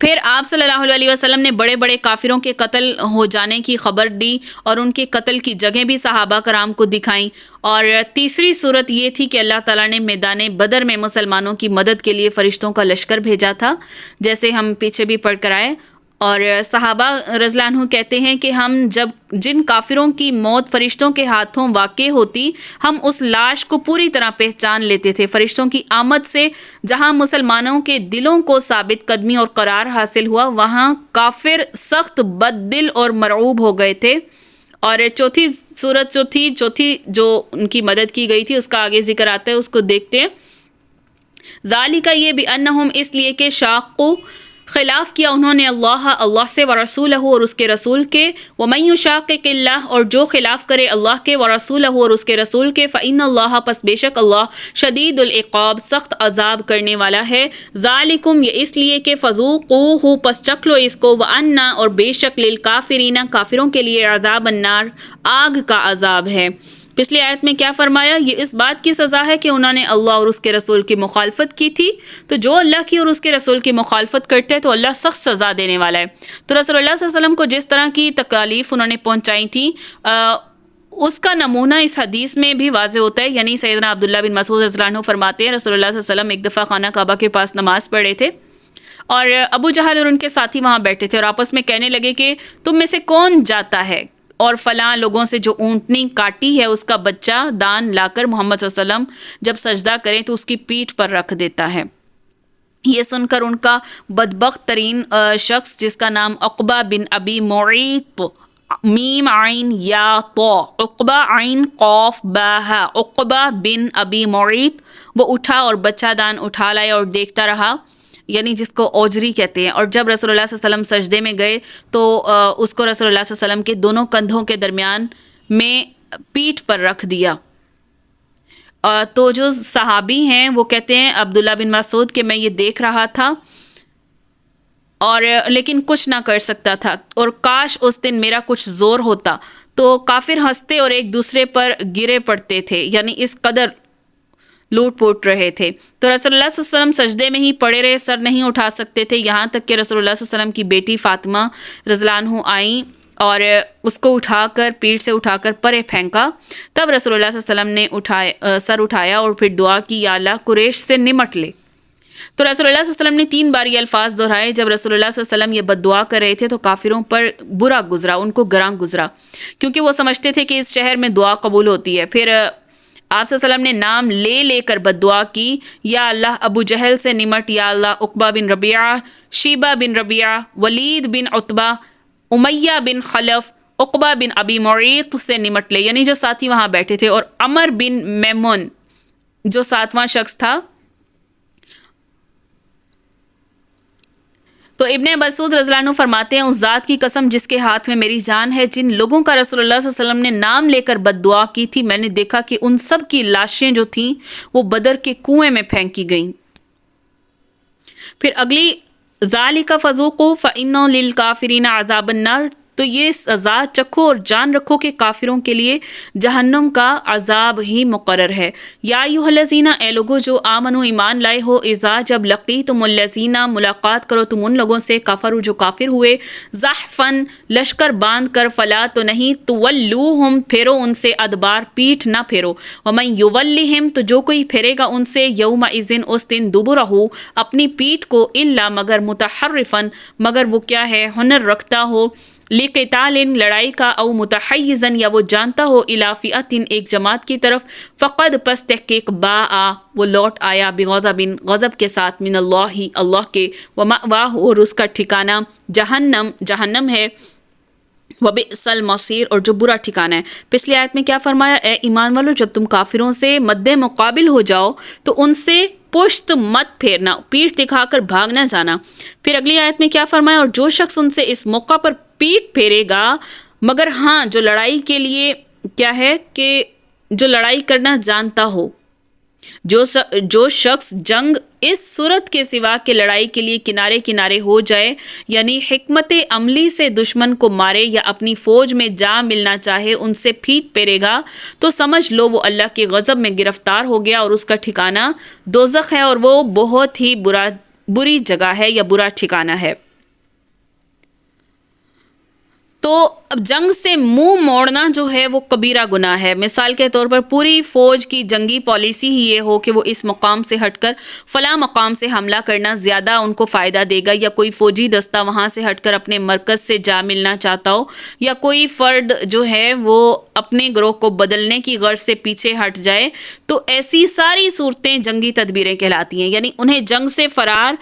پھر آپ صلی اللہ علیہ وسلم نے بڑے بڑے کافروں کے قتل ہو جانے کی خبر دی اور ان کے قتل کی جگہیں بھی صحابہ کرام کو دکھائیں. اور تیسری صورت یہ تھی کہ اللہ تعالیٰ نے میدان بدر میں مسلمانوں کی مدد کے لیے فرشتوں کا لشکر بھیجا تھا، جیسے ہم پیچھے بھی پڑھ کر آئے. اور صحابہ رضی اللہ عنہ کہتے ہیں کہ ہم جن کافروں کی موت فرشتوں کے ہاتھوں واقع ہوتی، ہم اس لاش کو پوری طرح پہچان لیتے تھے. فرشتوں کی آمد سے جہاں مسلمانوں کے دلوں کو ثابت قدمی اور قرار حاصل ہوا، وہاں کافر سخت بد دل اور مرعوب ہو گئے تھے. اور چوتھی صورت جو ان کی مدد کی گئی تھی، اس کا آگے ذکر آتا ہے، اس کو دیکھتے ہیں. ذالک، یہ بانہم، اس لیے کہ شاقوا، خلاف کیا انہوں نے اللہ سے، ورسولہ، اور اس کے رسول کے. ومن یشاقق اللہ، اور جو خلاف کرے اللہ کے، ورسولہ، اور اس کے رسول کے. فإن اللہ، پس بے شک اللہ، شدید العقاب، سخت عذاب کرنے والا ہے. ذالکم، یہ اس لیے کہ فذوقوہ، پس چکھ لو اس کو. وان، اور بے شک للکافرین، کافروں کے لیے عذاب النار، آگ کا عذاب ہے. پچھلی آیت میں کیا فرمایا؟ یہ اس بات کی سزا ہے کہ انہوں نے اللہ اور اس کے رسول کی مخالفت کی تھی. تو جو اللہ کی اور اس کے رسول کی مخالفت کرتے ہیں تو اللہ سخت سزا دینے والا ہے. تو رسول اللہ صلی اللہ علیہ وسلم کو جس طرح کی تکالیف انہوں نے پہنچائی تھی، اس کا نمونہ اس حدیث میں بھی واضح ہوتا ہے. یعنی سیدنا عبداللہ بن مسعود رضی اللہ عنہ فرماتے ہیں رسول اللہ صلی اللہ علیہ وسلم ایک دفعہ خانہ کعبہ کے پاس نماز پڑھ رہے تھے، اور ابو جہل اور ان کے ساتھی وہاں بیٹھے تھے، اور آپس میں کہنے لگے کہ تم میں سے کون جاتا ہے اور فلاں لوگوں سے جو اونٹنی کاٹی ہے اس کا بچہ دان لا کر محمد صلی اللہ علیہ وسلم جب سجدہ کریں تو اس کی پیٹھ پر رکھ دیتا ہے. یہ سن کر ان کا بدبخت ترین شخص، جس کا نام عقبہ بن ابی معیط، میم عین یا تو، عقبہ عین قاف با ہا، عقبہ بن ابی معیط، وہ اٹھا اور بچہ دان اٹھا لائے اور دیکھتا رہا، یعنی جس کو اوجری کہتے ہیں. اور جب رسول اللہ صلی اللہ علیہ وسلم سجدے میں گئے تو اس کو رسول اللہ صلی اللہ علیہ وسلم کے دونوں کندھوں کے درمیان میں پیٹھ پر رکھ دیا. تو جو صحابی ہیں وہ کہتے ہیں عبداللہ بن مسعود کہ میں یہ دیکھ رہا تھا اور لیکن کچھ نہ کر سکتا تھا، اور کاش اس دن میرا کچھ زور ہوتا. تو کافر ہنستے اور ایک دوسرے پر گرے پڑتے تھے، یعنی اس قدر لوٹ پوٹ رہے تھے. تو رسول اللہ صلی اللہ علیہ وسلم سجدے میں ہی پڑے رہے، سر نہیں اٹھا سکتے تھے، یہاں تک کہ رسول اللہ صلی اللہ علیہ وسلم کی بیٹی فاطمہ رضی اللہ عنہ آئیں اور اس کو اٹھا کر پیٹھ سے اٹھا کر پرے پھینکا. تب رسول اللہ صلی اللہ علیہ وسلم نے سر اٹھایا اور پھر دعا کی، یا اللہ قریش سے نمٹ لے. تو رسول اللہ صلی اللہ علیہ وسلم نے 3 بار یہ الفاظ دہرائے. جب رسول اللہ صلی اللہ علیہ وسلم یہ بد دعا کر رہے تھے تو کافروں پر برا گزرا، ان کو گراں گزرا، کیونکہ وہ سمجھتے تھے کہ اس شہر میں دعا قبول ہوتی ہے. پھر آپ صلی اللہ علیہ وسلم نے نام لے کر بد دعا کی، یا اللہ ابو جہل سے نمٹ، یا اللہ عقبہ بن ربیعہ، شیبہ بن ربیعہ، ولید بن عتبہ، امیہ بن خلف، عقبہ بن ابی معیط سے نمٹ لے، یعنی جو ساتھی وہاں بیٹھے تھے. اور عمر بن میمون جو 7واں شخص تھا. تو ابن مسعود رضی اللہ عنہ فرماتے ہیں، اس ذات کی قسم جس کے ہاتھ میں میری جان ہے، جن لوگوں کا رسول اللہ صلی اللہ علیہ وسلم نے نام لے کر بد دعا کی تھی، میں نے دیکھا کہ ان سب کی لاشیں جو تھیں وہ بدر کے کنویں میں پھینکی گئیں. پھر اگلی ذالک فذوقوا فإن للکافرین عذاب النار، تو یہ سزا چکھو اور جان رکھو کہ کافروں کے لیے جہنم کا عذاب ہی مقرر ہے. یا ایھا الذین، اے لوگو جو آمنو ایمان لائے ہو، اذا جب لقیتم الذین، ملاقات کرو تم ان لوگوں سے، کفروا جو کافر ہوئے، زحفاً لشکر باندھ کر، فلا تو نہیں، تولوہم پھیرو ان سے، ادبار پیٹھ نہ پھیرو، ومن یولہم تو جو کوئی پھیرے گا ان سے، یومئذ اس دن، دبرہ اپنی پیٹھ کو، الا مگر متحرفاً مگر وہ کیا ہے ہنر رکھتا ہو، لقتال لڑائی کا، او متحیزن یا وہ جانتا ہو، الی فئۃ ایک جماعت کی طرف، فقد پس تحقیق باء وہ لوٹ آیا، بغضب غضب کے ساتھ، من اللہ کے، ومأواہ اور اس کا ٹھکانہ جہنم ہے، وبئس المصیر اور جو برا ٹھکانہ ہے. پچھلی آیت میں کیا فرمایا؟ اے ایمان والو جب تم کافروں سے مد مقابل ہو جاؤ تو ان سے پشت مت پھیرنا، پیٹھ دکھا کر بھاگ نہ جانا. پھر اگلی آیت میں کیا فرمایا؟ اور جو شخص ان سے اس موقع پر پیٹھ پھیرے گا، مگر ہاں جو لڑائی کے لیے کیا ہے کہ جو لڑائی کرنا جانتا ہو، جو شخص جنگ اس صورت کے سوا کہ لڑائی کے لیے کنارے ہو جائے، یعنی حکمت عملی سے دشمن کو مارے یا اپنی فوج میں جا ملنا چاہے، ان سے پیٹھ پھیرے گا تو سمجھ لو وہ اللہ کے غضب میں گرفتار ہو گیا اور اس کا ٹھکانہ دوزخ ہے، اور وہ بہت ہی بری جگہ ہے یا برا ٹھکانہ ہے. تو اب جنگ سے منہ موڑنا جو ہے وہ کبیرہ گناہ ہے۔ مثال کے طور پر پوری فوج کی جنگی پالیسی ہی یہ ہو کہ وہ اس مقام سے ہٹ کر فلاں مقام سے حملہ کرنا زیادہ ان کو فائدہ دے گا، یا کوئی فوجی دستہ وہاں سے ہٹ کر اپنے مرکز سے جا ملنا چاہتا ہو، یا کوئی فرد جو ہے وہ اپنے گروہ کو بدلنے کی غرض سے پیچھے ہٹ جائے، تو ایسی ساری صورتیں جنگی تدبیریں کہلاتی ہیں۔ یعنی انہیں جنگ سے فرار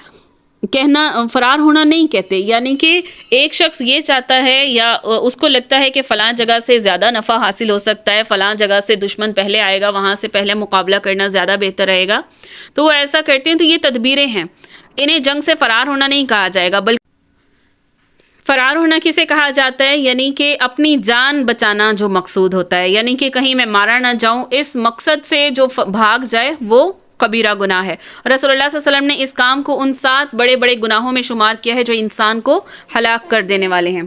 ہونا نہیں کہتے، یعنی کہ ایک شخص یہ چاہتا ہے یا اس کو لگتا ہے کہ فلاں جگہ سے زیادہ نفع حاصل ہو سکتا ہے، فلاں جگہ سے دشمن پہلے آئے گا، وہاں سے پہلے مقابلہ کرنا زیادہ بہتر رہے گا، تو وہ ایسا کرتے ہیں۔ تو یہ تدبیریں ہیں، انہیں جنگ سے فرار ہونا نہیں کہا جائے گا، بلکہ فرار ہونا کسے کہا جاتا ہے؟ یعنی کہ اپنی جان بچانا جو مقصود ہوتا ہے، یعنی کہ کہیں میں مارا نہ جاؤں، اس مقصد سے جو بھاگ جائے وہ کبیرہ گناہ ہے۔ رسول اللہ صلی اللہ علیہ وسلم نے اس کام کو ان 7 بڑے بڑے گناہوں میں شمار کیا ہے جو انسان کو ہلاک کر دینے والے ہیں۔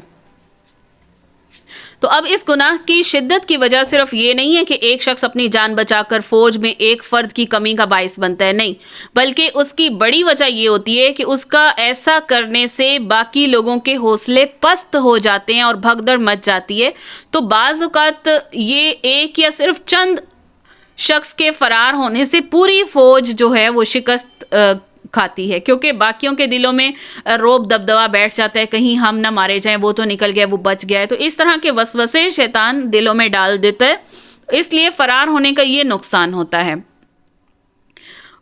تو اب اس گناہ کی شدت کی وجہ صرف یہ نہیں ہے کہ ایک شخص اپنی جان بچا کر فوج میں ایک فرد کی کمی کا باعث بنتا ہے، نہیں، بلکہ اس کی بڑی وجہ یہ ہوتی ہے کہ اس کا ایسا کرنے سے باقی لوگوں کے حوصلے پست ہو جاتے ہیں اور بھگدڑ مچ جاتی ہے۔ تو بعض اوقات یہ ایک یا صرف چند شخص کے فرار ہونے سے پوری فوج جو ہے وہ شکست کھاتی ہے، کیونکہ باقیوں کے دلوں میں روب دبدبا بیٹھ جاتا ہے، کہیں ہم نہ مارے جائیں، وہ تو نکل گیا، وہ بچ گیا ہے۔ تو اس طرح کے وسوسے شیطان دلوں میں ڈال دیتا ہے، اس لیے فرار ہونے کا یہ نقصان ہوتا ہے۔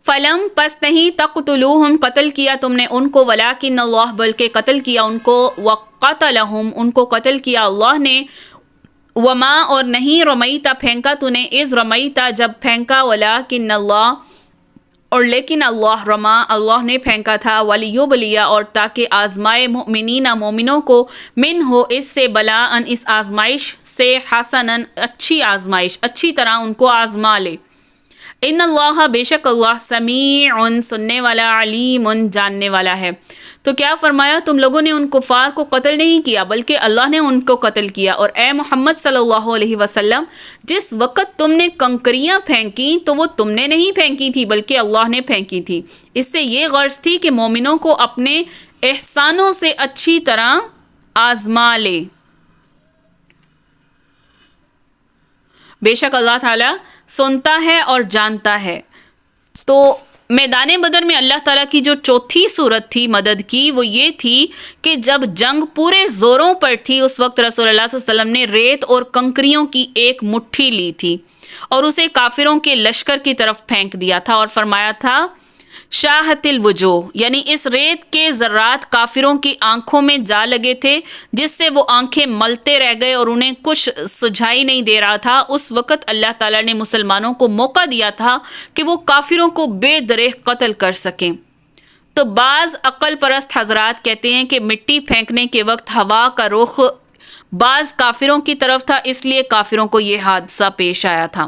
فلم پس نہیں تقتلوہم قتل کیا تم نے ان کو، ولکن اللہ بلکہ قتل کیا ان کو، وقتلہم ان کو قتل کیا اللہ نے، وما اور نہیں رمیتا پھینکا تو نے، از رمیتا جب پھینکا، ولکن اللہ اور لیکن اللہ رما اللہ نے پھینکا تھا، ولیبلیا اور تاکہ آزمائے مؤمنین مومنوں کو، من ہو اس سے بلاءً اس آزمائش سے، حسناً اچھی آزمائش، اچھی طرح ان کو آزما لے۔ ان اللہ بے شک اللہ سمیع سننے والا، علیم جاننے والا ہے۔ تو کیا فرمایا؟ تم لوگوں نے ان کفار کو قتل نہیں کیا بلکہ اللہ نے ان کو قتل کیا، اور اے محمد صلی اللہ علیہ وسلم جس وقت تم نے کنکریاں پھینکی تو وہ تم نے نہیں پھینکی تھی بلکہ اللہ نے پھینکی تھی۔ اس سے یہ غرض تھی کہ مومنوں کو اپنے احسانوں سے اچھی طرح آزما لے۔ بے شک اللہ تعالیٰ سنتا ہے اور جانتا ہے۔ تو میدان بدر میں اللہ تعالیٰ کی جو چوتھی صورت تھی مدد کی، وہ یہ تھی کہ جب جنگ پورے زوروں پر تھی، اس وقت رسول اللہ صلی اللہ علیہ وسلم نے ریت اور کنکریوں کی ایک مٹھی لی تھی اور اسے کافروں کے لشکر کی طرف پھینک دیا تھا، اور فرمایا تھا شاہت الوجوہ، یعنی اس ریت کے ذرات کافروں کی آنکھوں میں جا لگے تھے، جس سے وہ آنکھیں ملتے رہ گئے اور انہیں کچھ سجھائی نہیں دے رہا تھا۔ اس وقت اللہ تعالیٰ نے مسلمانوں کو موقع دیا تھا کہ وہ کافروں کو بے درہ قتل کر سکیں۔ تو بعض عقل پرست حضرات کہتے ہیں کہ مٹی پھینکنے کے وقت ہوا کا رخ بعض کافروں کی طرف تھا، اس لیے کافروں کو یہ حادثہ پیش آیا تھا۔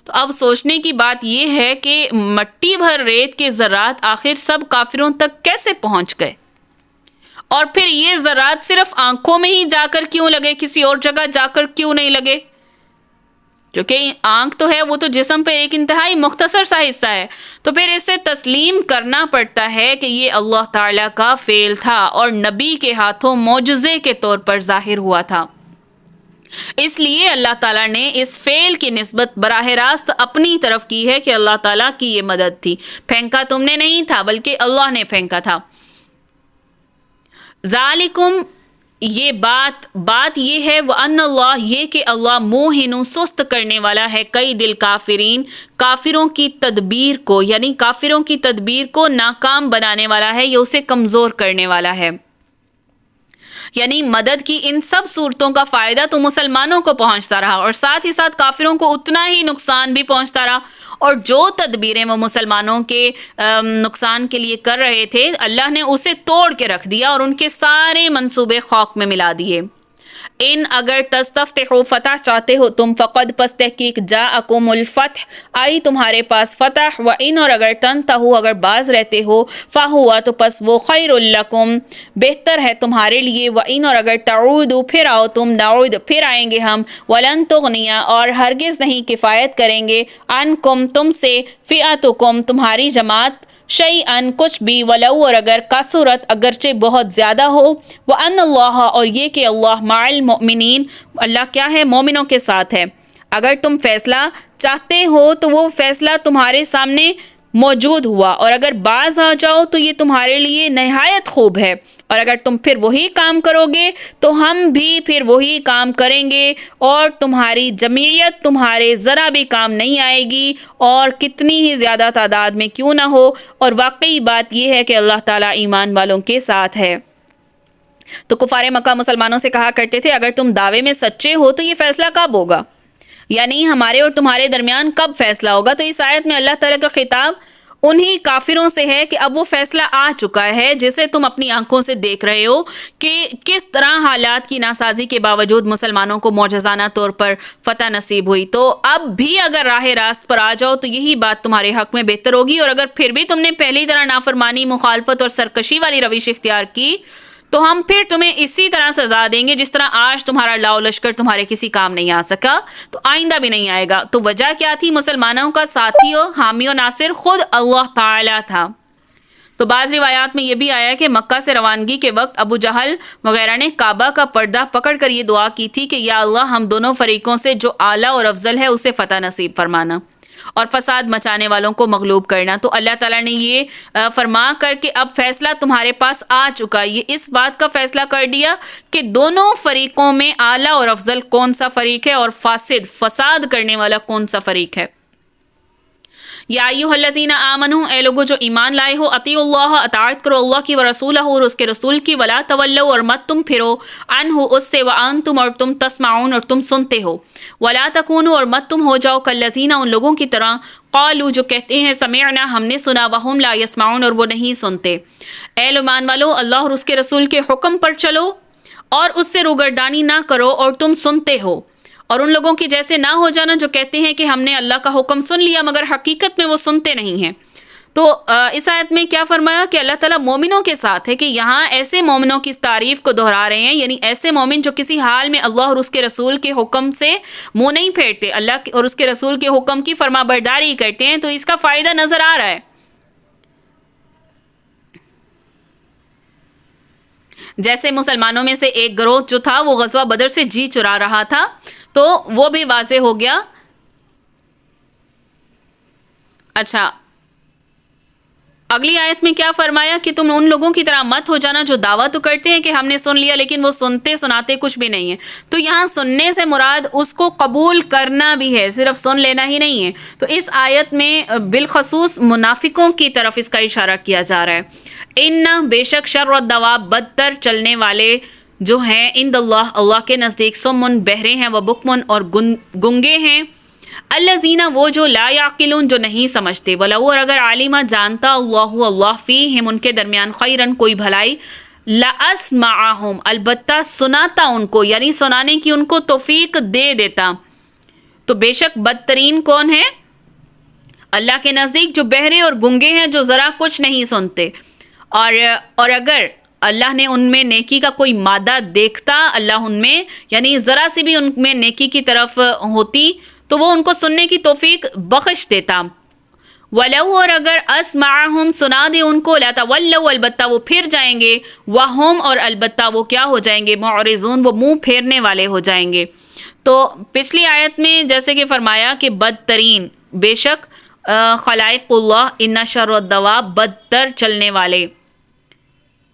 تو اب سوچنے کی بات یہ ہے کہ مٹی بھر ریت کے ذرات آخر سب کافروں تک کیسے پہنچ گئے، اور پھر یہ ذرات صرف آنکھوں میں ہی جا کر کیوں لگے، کسی اور جگہ جا کر کیوں نہیں لگے؟ کیونکہ آنکھ تو ہے، وہ تو جسم پہ ایک انتہائی مختصر سا حصہ ہے۔ تو پھر اسے تسلیم کرنا پڑتا ہے کہ یہ اللہ تعالیٰ کا فعل تھا اور نبی کے ہاتھوں معجزے کے طور پر ظاہر ہوا تھا۔ اس لیے اللہ تعالیٰ نے اس فعل کی نسبت براہ راست اپنی طرف کی ہے کہ اللہ تعالیٰ کی یہ مدد تھی، پھینکا تم نے نہیں تھا بلکہ اللہ نے پھینکا تھا۔ ذالکم یہ بات یہ ہے، وَأَنَّ اللَّهَ یہ کہ اللہ موہن سست کرنے والا ہے، کئی دل کافرین کافروں کی تدبیر کو، یعنی کافروں کی تدبیر کو ناکام بنانے والا ہے یا اسے کمزور کرنے والا ہے۔ یعنی مدد کی ان سب صورتوں کا فائدہ تو مسلمانوں کو پہنچتا رہا اور ساتھ ہی ساتھ کافروں کو اتنا ہی نقصان بھی پہنچتا رہا، اور جو تدبیریں وہ مسلمانوں کے نقصان کے لیے کر رہے تھے اللہ نے اسے توڑ کے رکھ دیا اور ان کے سارے منصوبے خاک میں ملا دیے۔ ان اگر تستفتحوا فتح چاہتے ہو تم، فقد پس تحقیق جاءکم الفتح آئی تمہارے پاس فتح، و ان اور اگر تنتہوا اگر باز رہتے ہو، فہوا تو پس وہ خیر لکم بہتر ہے تمہارے لیے، و ان اور اگر تعودوا پھر آؤ تم، نعود پھر آئیں گے ہم، ولن تغنیا اور ہرگز نہیں کفایت کریں گے، عنکم تم سے، فئتکم تمہاری جماعت، شیئن کچھ بھی، ولو اور اگر کثرت اگرچہ بہت زیادہ ہو، وان اللہ اور یہ کہ اللہ مع المؤمنین اللہ کیا ہے، مومنوں کے ساتھ ہے۔ اگر تم فیصلہ چاہتے ہو تو وہ فیصلہ تمہارے سامنے موجود ہوا، اور اگر باز آ جاؤ تو یہ تمہارے لیے نہایت خوب ہے، اور اگر تم پھر وہی کام کرو گے تو ہم بھی پھر وہی کام کریں گے، اور تمہاری جمعیت تمہارے ذرا بھی کام نہیں آئے گی، اور کتنی ہی زیادہ تعداد میں کیوں نہ ہو، اور واقعی بات یہ ہے کہ اللہ تعالیٰ ایمان والوں کے ساتھ ہے۔ تو کفار مکہ مسلمانوں سے کہا کرتے تھے اگر تم دعوے میں سچے ہو تو یہ فیصلہ کب ہوگا، یعنی ہمارے اور تمہارے درمیان کب فیصلہ ہوگا؟ تو اس آیت میں اللہ تعالیٰ کا خطاب انہی کافروں سے ہے کہ اب وہ فیصلہ آ چکا ہے جسے تم اپنی آنکھوں سے دیکھ رہے ہو کہ کس طرح حالات کی ناسازی کے باوجود مسلمانوں کو معجزانہ طور پر فتح نصیب ہوئی۔ تو اب بھی اگر راہ راست پر آ جاؤ تو یہی بات تمہارے حق میں بہتر ہوگی، اور اگر پھر بھی تم نے پہلی طرح نافرمانی، مخالفت اور سرکشی والی روش اختیار کی تو ہم پھر تمہیں اسی طرح سزا دیں گے جس طرح آج تمہارا لاؤ لشکر تمہارے کسی کام نہیں آ سکا تو آئندہ بھی نہیں آئے گا۔ تو وجہ کیا تھی؟ مسلمانوں کا ساتھی و حامی و ناصر خود اللہ تعالیٰ تھا۔ تو بعض روایات میں یہ بھی آیا کہ مکہ سے روانگی کے وقت ابو جہل وغیرہ نے کعبہ کا پردہ پکڑ کر یہ دعا کی تھی کہ یا اللہ ہم دونوں فریقوں سے جو اعلیٰ اور افضل ہے اسے فتح نصیب فرمانا اور فساد مچانے والوں کو مغلوب کرنا۔ تو اللہ تعالیٰ نے یہ فرما کر کہ اب فیصلہ تمہارے پاس آ چکا، یہ اس بات کا فیصلہ کر دیا کہ دونوں فریقوں میں اعلیٰ اور افضل کون سا فریق ہے اور فساد کرنے والا کون سا فریق ہے۔ یا ایھا الذین آمنو، اے لوگو جو ایمان لائے ہو، اطیعوا اللہ، اطاعت کرو اللہ کی و رسولہ اور اس کے رسول کی، ولا تولوا اور مت تم پھرو عنہ اس سے، وانتم اور تم تسمعون اور تم سنتے ہو، ولا تکونوا اور مت تم ہو جاؤ کالذین ان لوگوں کی طرح، قالوا جو کہتے ہیں سمعنا ہم نے سنا، وہم لا یسمعون اور وہ نہیں سنتے۔ اے ایمان والو اللہ اور اس کے رسول کے حکم پر چلو اور اس سے روگردانی نہ کرو اور تم سنتے ہو، اور ان لوگوں کی جیسے نہ ہو جانا جو کہتے ہیں کہ ہم نے اللہ کا حکم سن لیا مگر حقیقت میں وہ سنتے نہیں ہیں۔ تو اس آیت میں کیا فرمایا کہ اللہ تعالیٰ مومنوں کے ساتھ ہے، کہ یہاں ایسے مومنوں کی تعریف کو دہرا رہے ہیں، یعنی ایسے مومن جو کسی حال میں اللہ اور اس کے رسول کے حکم سے منہ نہیں پھیرتے، اللہ اور اس کے رسول کے حکم کی فرما برداری کرتے ہیں، تو اس کا فائدہ نظر آ رہا ہے۔ جیسے مسلمانوں میں سے ایک گروہ جو تھا وہ غزوہ بدر سے جی چرا رہا تھا، تو وہ بھی واضح ہو گیا۔ اچھا، اگلی آیت میں کیا فرمایا کہ تم ان لوگوں کی طرح مت ہو جانا جو دعویٰ تو کرتے ہیں کہ ہم نے سن لیا لیکن وہ سنتے سناتے کچھ بھی نہیں ہے۔ تو یہاں سننے سے مراد اس کو قبول کرنا بھی ہے، صرف سن لینا ہی نہیں ہے۔ تو اس آیت میں بالخصوص منافقوں کی طرف اس کا اشارہ کیا جا رہا ہے۔ ان بے شک شر الدواب بدتر چلنے والے جو ہیں، عند اللہ اللہ کے نزدیک، سمن بہرے ہیں، و بکمن اور گنگے ہیں، الذین وہ جو لا یعقلون جو نہیں سمجھتے، ولو اور اگر عالمہ جانتا اللہ فیہم ان کے درمیان خیرن کوئی بھلائی، لاسمعہم البتہ سناتا ان کو، یعنی سنانے کی ان کو توفیق دے دیتا۔ تو بے شک بدترین کون ہے؟ اللہ کے نزدیک جو بہرے اور گنگے ہیں، جو ذرا کچھ نہیں سنتے، اور اگر اللہ نے ان میں نیکی کا کوئی مادہ دیکھتا، اللہ ان میں یعنی ذرا سی بھی ان میں نیکی کی طرف ہوتی تو وہ ان کو سننے کی توفیق بخش دیتا۔ وَلَوْ اور اگر أَسْمَعَهُمْ سنا دے ان کو، لَتَوَلَّوْا البتہ وہ پھر جائیں گے، وَهُمْ اور البتہ وہ کیا ہو جائیں گے، مُعْرِضُونَ وہ منہ پھیرنے والے ہو جائیں گے۔ تو پچھلی آیت میں جیسے کہ فرمایا کہ بدترین، بے شک خلائق اللہ ان شر الدواب بدتر چلنے والے،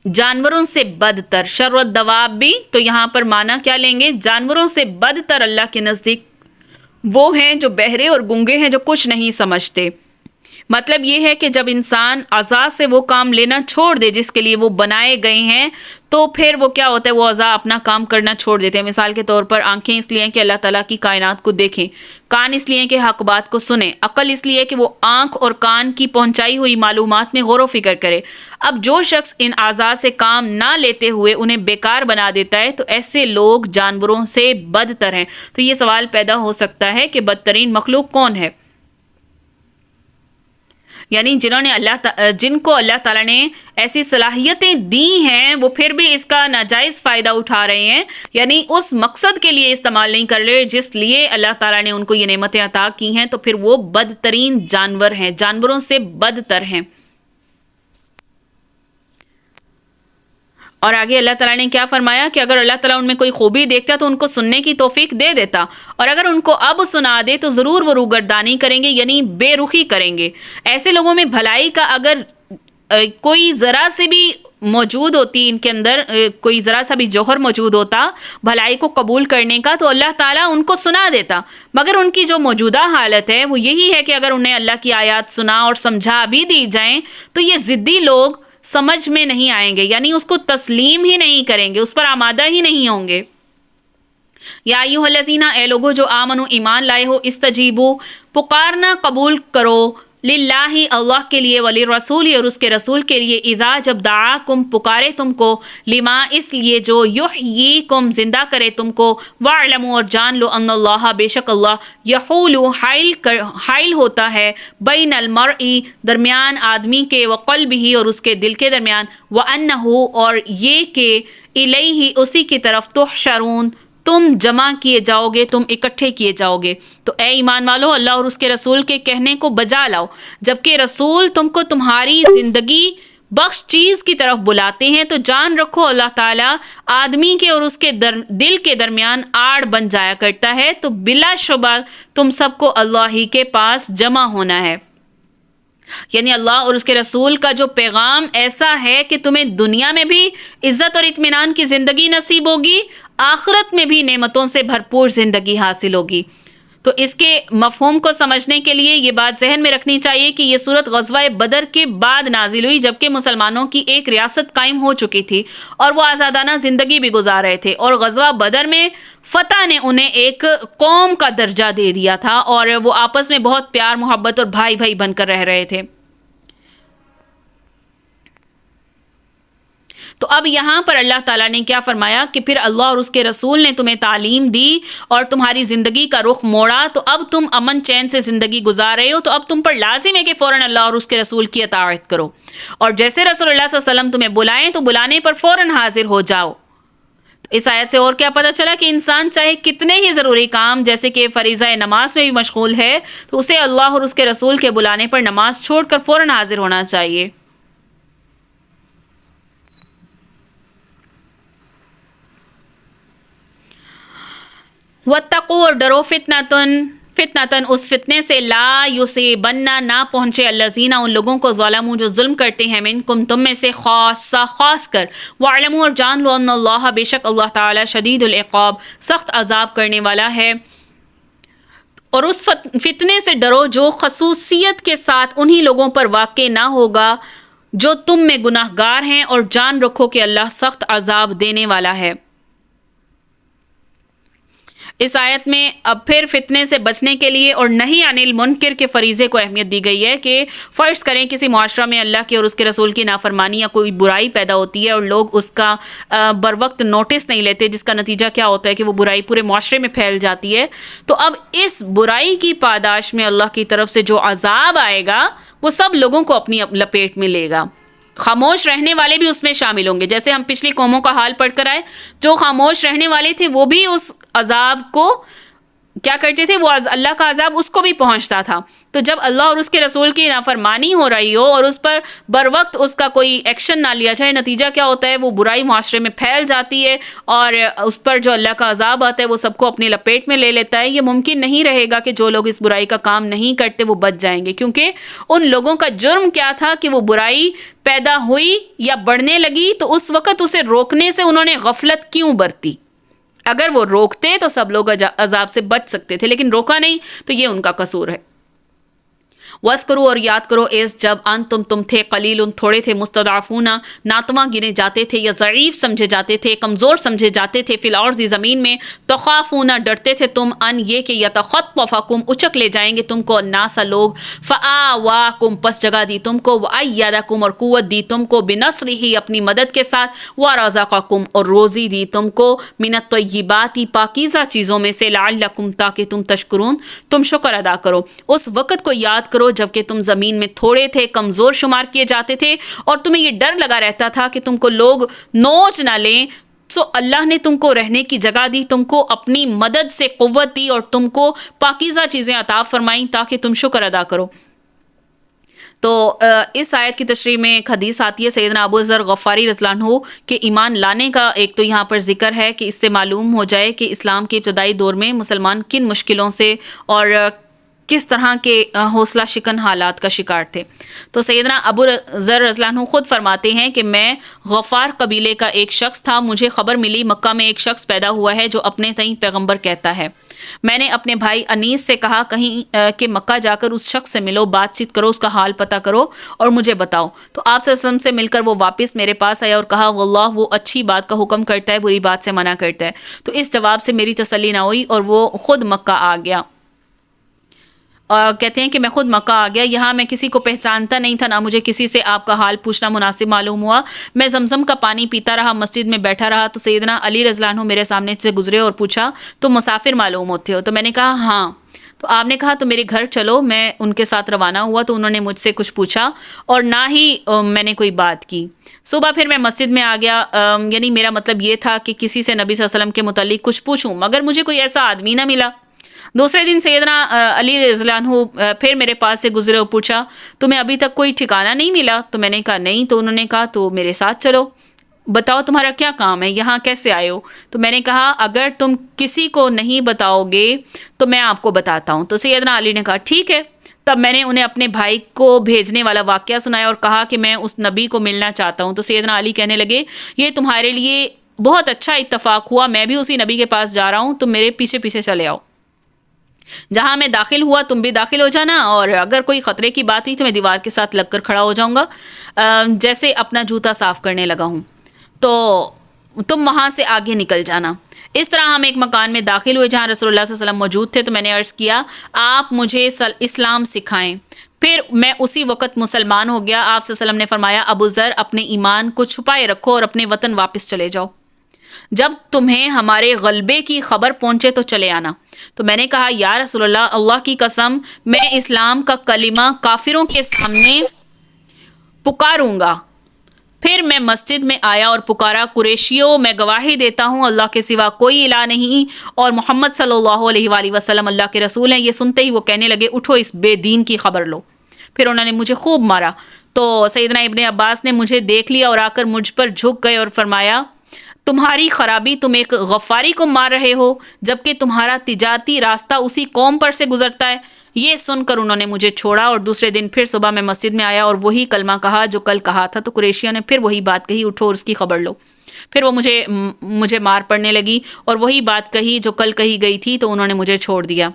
جانوروں سے بدتر، شر الدواب بھی تو یہاں پر معنی کیا لیں گے؟ جانوروں سے بدتر اللہ کے نزدیک وہ ہیں جو بہرے اور گنگے ہیں، جو کچھ نہیں سمجھتے۔ مطلب یہ ہے کہ جب انسان عزا سے وہ کام لینا چھوڑ دے جس کے لیے وہ بنائے گئے ہیں، تو پھر وہ کیا ہوتا ہے، وہ عزا اپنا کام کرنا چھوڑ دیتے ہیں۔ مثال کے طور پر آنکھیں اس لیے کہ اللہ تعالیٰ کی کائنات کو دیکھیں، کان اس لیے کہ حق بات کو سنیں، عقل اس لیے کہ وہ آنکھ اور کان کی پہنچائی ہوئی معلومات میں غور و فکر کرے۔ اب جو شخص ان اعضاء سے کام نہ لیتے ہوئے انہیں بیکار بنا دیتا ہے تو ایسے لوگ جانوروں سے بدتر ہیں۔ تو یہ سوال پیدا ہو سکتا ہے کہ بدترین مخلوق کون ہے؟ یعنی جن کو اللہ تعالیٰ نے ایسی صلاحیتیں دی ہیں وہ پھر بھی اس کا ناجائز فائدہ اٹھا رہے ہیں، یعنی اس مقصد کے لیے استعمال نہیں کر رہے جس لیے اللہ تعالیٰ نے ان کو یہ نعمتیں عطا کی ہیں، تو پھر وہ بدترین جانور ہیں، جانوروں سے بدتر ہیں۔ اور آگے اللہ تعالیٰ نے کیا فرمایا کہ اگر اللہ تعالیٰ ان میں کوئی خوبی دیکھتا تو ان کو سننے کی توفیق دے دیتا، اور اگر ان کو اب سنا دے تو ضرور وہ روگردانی کریں گے، یعنی بے رخی کریں گے۔ ایسے لوگوں میں بھلائی کا اگر کوئی ذرا سے بھی موجود ہوتی، ان کے اندر کوئی ذرا سا بھی جوہر موجود ہوتا بھلائی کو قبول کرنے کا، تو اللہ تعالیٰ ان کو سنا دیتا۔ مگر ان کی جو موجودہ حالت ہے وہ یہی ہے کہ اگر انہیں اللہ کی آیات سنا اور سمجھا بھی دی جائیں تو یہ ضدی لوگ سمجھ میں نہیں آئیں گے، یعنی اس کو تسلیم ہی نہیں کریں گے، اس پر آمادہ ہی نہیں ہوں گے۔ یا ایھا الذین، اے لوگو جو آمنو ایمان لائے ہو، استجیبو پکارنا قبول کرو، للہ اللہ کے لیے، وللرسول اور اس کے رسول کے لیے، اذا جب دعاکم پکارے تم کو، لما اس لیے جو یحییکم زندہ کرے تم کو، واعلموا اور جان لو، ان اللہ بے شک اللہ، یحول حائل ہوتا ہے، بین المرء درمیان آدمی کے، وقلبہ اور اس کے دل کے درمیان، وانہ اور یہ کہ الیہ اسی کی طرف، تحشرون تم جمع کیے جاؤ گے، تم اکٹھے کیے جاؤ گے۔ تو اے ایمان والو، اللہ اور اس کے رسول کے کہنے کو بجا لاؤ، جبکہ رسول تم کو تمہاری زندگی بخش چیز کی طرف بلاتے ہیں، تو جان رکھو اللہ تعالیٰ آدمی کے اور اس کے دل کے درمیان آڑ بن جایا کرتا ہے، تو بلا شبہ تم سب کو اللہ ہی کے پاس جمع ہونا ہے۔ یعنی اللہ اور اس کے رسول کا جو پیغام ایسا ہے کہ تمہیں دنیا میں بھی عزت اور اطمینان کی زندگی نصیب ہوگی، آخرت میں بھی نعمتوں سے بھرپور زندگی حاصل ہوگی۔ تو اس کے مفہوم کو سمجھنے کے لیے یہ بات ذہن میں رکھنی چاہیے کہ یہ سورت غزوہ بدر کے بعد نازل ہوئی، جبکہ مسلمانوں کی ایک ریاست قائم ہو چکی تھی اور وہ آزادانہ زندگی بھی گزار رہے تھے، اور غزوہ بدر میں فتح نے انہیں ایک قوم کا درجہ دے دیا تھا، اور وہ آپس میں بہت پیار محبت اور بھائی بھائی بن کر رہ رہے تھے۔ تو اب یہاں پر اللہ تعالیٰ نے کیا فرمایا کہ پھر اللہ اور اس کے رسول نے تمہیں تعلیم دی اور تمہاری زندگی کا رخ موڑا، تو اب تم امن چین سے زندگی گزار رہے ہو، تو اب تم پر لازم ہے کہ فوراً اللہ اور اس کے رسول کی اطاعت کرو، اور جیسے رسول اللہ صلی اللہ علیہ وسلم تمہیں بلائیں تو بلانے پر فوراً حاضر ہو جاؤ۔ اس آیت سے اور کیا پتہ چلا کہ انسان چاہے کتنے ہی ضروری کام جیسے کہ فریضہ نماز میں بھی مشغول ہے، تو اسے اللہ اور اس کے رسول کے بلانے پر نماز چھوڑ کر فوراً حاضر ہونا چاہیے۔ وَاتَّقُوا اور ڈرو فتنتن اس فتنے سے، لا یصیبن نہ پہنچے، الذین ان لوگوں کو، ظلموا جو ظلم کرتے ہیں، منکم تم میں سے، خاصہ خاص کر، واعلموا اور جان لو، ان اللہ بے شک اللہ تعالی، شدید العقاب سخت عذاب کرنے والا ہے۔ اور اس فتنے سے ڈرو جو خصوصیت کے ساتھ انہی لوگوں پر واقع نہ ہوگا جو تم میں گناہ گار ہیں، اور جان رکھو کہ اللہ سخت عذاب دینے والا ہے۔ اس آیت میں اب پھر فتنے سے بچنے کے لیے اور نہی عن المنکر کے فریضے کو اہمیت دی گئی ہے کہ فرض کریں کسی معاشرہ میں اللہ کے اور اس کے رسول کی نافرمانی یا کوئی برائی پیدا ہوتی ہے اور لوگ اس کا بر وقت نوٹس نہیں لیتے، جس کا نتیجہ کیا ہوتا ہے کہ وہ برائی پورے معاشرے میں پھیل جاتی ہے، تو اب اس برائی کی پاداش میں اللہ کی طرف سے جو عذاب آئے گا وہ سب لوگوں کو اپنی لپیٹ میں لے گا۔ خاموش رہنے والے بھی اس میں شامل ہوں گے، جیسے ہم پچھلی قوموں کا حال پڑھ کر آئے، جو خاموش رہنے والے تھے وہ بھی اس عذاب کو کیا کرتے تھے، وہ اللہ کا عذاب اس کو بھی پہنچتا تھا۔ تو جب اللہ اور اس کے رسول کی نافرمانی ہو رہی ہو اور اس پر بر وقت اس کا کوئی ایکشن نہ لیا جائے، نتیجہ کیا ہوتا ہے، وہ برائی معاشرے میں پھیل جاتی ہے اور اس پر جو اللہ کا عذاب آتا ہے وہ سب کو اپنی لپیٹ میں لے لیتا ہے۔ یہ ممکن نہیں رہے گا کہ جو لوگ اس برائی کا کام نہیں کرتے وہ بچ جائیں گے، کیونکہ ان لوگوں کا جرم کیا تھا کہ وہ برائی پیدا ہوئی یا بڑھنے لگی تو اس وقت اسے روکنے سے انہوں نے غفلت کیوں برتی۔ اگر وہ روکتے تو سب لوگ عذاب سے بچ سکتے تھے، لیکن روکا نہیں تو یہ ان کا قصور ہے۔ وَاذْكُرُوا اور یاد کرو، اس جب تم تھے، قلیل تھوڑے تھے، مستضعفون ناتواں گنے جاتے تھے یا ضعیف سمجھے جاتے تھے، کمزور سمجھے جاتے تھے، فی الارض زمین میں، تخافون ڈرتے تھے تم، ان یہ کہ یتخطفکم اچک لے جائیں گے تم کو، الناس لوگ، فآواکم پس جگہ دی تم کو، وایدکم اور قوت دی تم کو، بنصرہ اپنی مدد کے ساتھ، ورزقکم اور روزی دی تم کو، من الطیبات پاکیزہ چیزوں میں سے، لعلکم تاکہ تم تشکرون تم شکر ادا کرو۔ اس وقت کو یاد کرو جبکہ تم زمین میں تھوڑے تھے، کمزور شمار کیے جاتے تھے اور تمہیں یہ ڈر لگا رہتا تھا کہ تم کو لوگ نوچ نہ لیں، تو اللہ نے تم کو رہنے کی جگہ دی، تم کو اپنی مدد سے قوت دی اور تم کو پاکیزہ چیزیں عطا فرمائیں تاکہ تم شکر ادا کرو۔ تو اس آیت کی تشریح میں ایک حدیث آتی ہے سیدنا ابو ذر غفاری رضی اللہ عنہ کے ایمان لانے کا ایک تو یہاں پر ذکر ہے کہ اس سے معلوم ہو جائے کہ اسلام کے ابتدائی دور میں مسلمان کن مشکلوں سے اور کس طرح کے حوصلہ شکن حالات کا شکار تھے. تو سیدنا ابو ذر رضی اللہ عنہ خود فرماتے ہیں کہ میں غفار قبیلے کا ایک شخص تھا. مجھے خبر ملی مکہ میں ایک شخص پیدا ہوا ہے جو اپنے تئیں پیغمبر کہتا ہے. میں نے اپنے بھائی انیس سے کہا کہیں کہ مکہ جا کر اس شخص سے ملو، بات چیت کرو، اس کا حال پتہ کرو اور مجھے بتاؤ. تو آپ صلی اللہ علیہ وسلم سے مل کر وہ واپس میرے پاس آیا اور کہا واللہ وہ اچھی بات کا حکم کرتا ہے، بری بات سے منع کرتا ہے. تو اس جواب سے میری تسلی نہ ہوئی اور وہ خود مکہ آ گیا. کہتے ہیں کہ میں خود مکہ آ گیا. یہاں میں کسی کو پہچانتا نہیں تھا، نہ مجھے کسی سے آپ کا حال پوچھنا مناسب معلوم ہوا. میں زمزم کا پانی پیتا رہا، مسجد میں بیٹھا رہا. تو سیدنا علی رضی اللہ عنہ میرے سامنے سے گزرے اور پوچھا تم مسافر معلوم ہوتے ہو؟ تو میں نے کہا ہاں. تو آپ نے کہا تو میرے گھر چلو. میں ان کے ساتھ روانہ ہوا. تو انہوں نے مجھ سے کچھ پوچھا اور نہ ہی میں نے کوئی بات کی. صبح پھر میں مسجد میں آ گیا. یعنی میرا مطلب یہ تھا کہ کسی سے نبی صلی اللہ علیہ وسلم کے متعلق کچھ پوچھوں، مگر مجھے کوئی ایسا آدمی نہ ملا. دوسرے دن سیدنا علی رضی اللہ عنہ پھر میرے پاس سے گزرے اور پوچھا تمہیں ابھی تک کوئی ٹھکانہ نہیں ملا؟ تو میں نے کہا نہیں. تو انہوں نے کہا تو میرے ساتھ چلو، بتاؤ تمہارا کیا کام ہے، یہاں کیسے آئے ہو؟ تو میں نے کہا اگر تم کسی کو نہیں بتاؤ گے تو میں آپ کو بتاتا ہوں. تو سیدنا علی نے کہا ٹھیک ہے. تب میں نے انہیں اپنے بھائی کو بھیجنے والا واقعہ سنایا اور کہا کہ میں اس نبی کو ملنا چاہتا ہوں. تو سیدنا علی کہنے لگے یہ تمہارے لیے بہت اچھا اتفاق ہوا، میں بھی اسی نبی کے پاس جا رہا ہوں، تم میرے پیچھے پیچھے چلے آؤ. جہاں میں داخل ہوا تم بھی داخل ہو جانا، اور اگر کوئی خطرے کی بات ہوئی تو میں دیوار کے ساتھ لگ کر کھڑا ہو جاؤں گا جیسے اپنا جوتا صاف کرنے لگا ہوں. تو تم وہاں سے آگے نکل جانا. اس طرح ہم ایک مکان میں داخل ہوئے جہاں رسول اللہ صلی اللہ علیہ وسلم موجود تھے. تو میں نے عرض کیا آپ مجھے اسلام سکھائیں. پھر میں اسی وقت مسلمان ہو گیا. آپ صلی اللہ علیہ وسلم نے فرمایا ابو ذر اپنے ایمان کو چھپائے رکھو اور اپنے وطن واپس چلے جاؤ. جب تمہیں ہمارے غلبے کی خبر پہنچے تو چلے آنا. تو میں نے کہا یا رسول اللہ، اللہ کی قسم میں اسلام کا کلمہ کافروں کے سامنے پکاروں گا. پھر میں مسجد میں آیا اور پکارا قریشیوں میں گواہی دیتا ہوں اللہ کے سوا کوئی الہ نہیں اور محمد صلی اللہ علیہ وآلہ وسلم اللہ کے رسول ہیں. یہ سنتے ہی وہ کہنے لگے اٹھو اس بے دین کی خبر لو. پھر انہوں نے مجھے خوب مارا. تو سیدنا ابن عباس نے مجھے دیکھ لیا اور آ کر مجھ پر جھک گئے اور فرمایا تمہاری خرابی، تم ایک غفاری کو مار رہے ہو جبکہ تمہارا تجارتی راستہ اسی قوم پر سے گزرتا ہے. یہ سن کر انہوں نے مجھے چھوڑا اور دوسرے دن پھر صبح میں مسجد میں آیا اور وہی کلمہ کہا جو کل کہا تھا. تو قریشیوں نے پھر وہی بات کہی اٹھو اور اس کی خبر لو. پھر وہ مجھے مار پڑنے لگی اور وہی بات کہی جو کل کہی گئی تھی. تو انہوں نے مجھے چھوڑ دیا.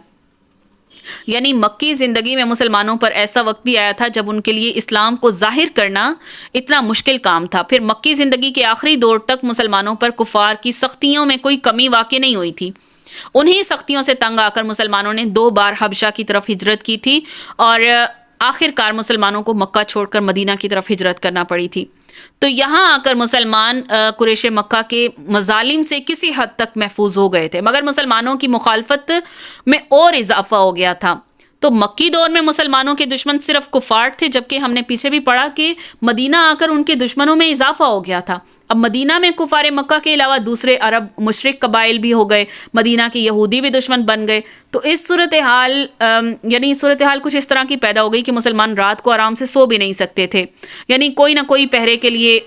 یعنی مکی زندگی میں مسلمانوں پر ایسا وقت بھی آیا تھا جب ان کے لیے اسلام کو ظاہر کرنا اتنا مشکل کام تھا. پھر مکی زندگی کے آخری دور تک مسلمانوں پر کفار کی سختیوں میں کوئی کمی واقع نہیں ہوئی تھی. انہی سختیوں سے تنگ آ کر مسلمانوں نے 2 بار حبشہ کی طرف ہجرت کی تھی اور آخر کار مسلمانوں کو مکہ چھوڑ کر مدینہ کی طرف ہجرت کرنا پڑی تھی. تو یہاں آ کر مسلمان قریش مکہ کے مظالم سے کسی حد تک محفوظ ہو گئے تھے، مگر مسلمانوں کی مخالفت میں اور اضافہ ہو گیا تھا. تو مکی دور میں مسلمانوں کے دشمن صرف کفار تھے، جبکہ ہم نے پیچھے بھی پڑھا کہ مدینہ آ کر ان کے دشمنوں میں اضافہ ہو گیا تھا. اب مدینہ میں کفار مکہ کے علاوہ دوسرے عرب مشرک قبائل بھی ہو گئے، مدینہ کے یہودی بھی دشمن بن گئے. تو اس صورتحال کچھ اس طرح کی پیدا ہو گئی کہ مسلمان رات کو آرام سے سو بھی نہیں سکتے تھے. یعنی کوئی نہ کوئی پہرے کے لیے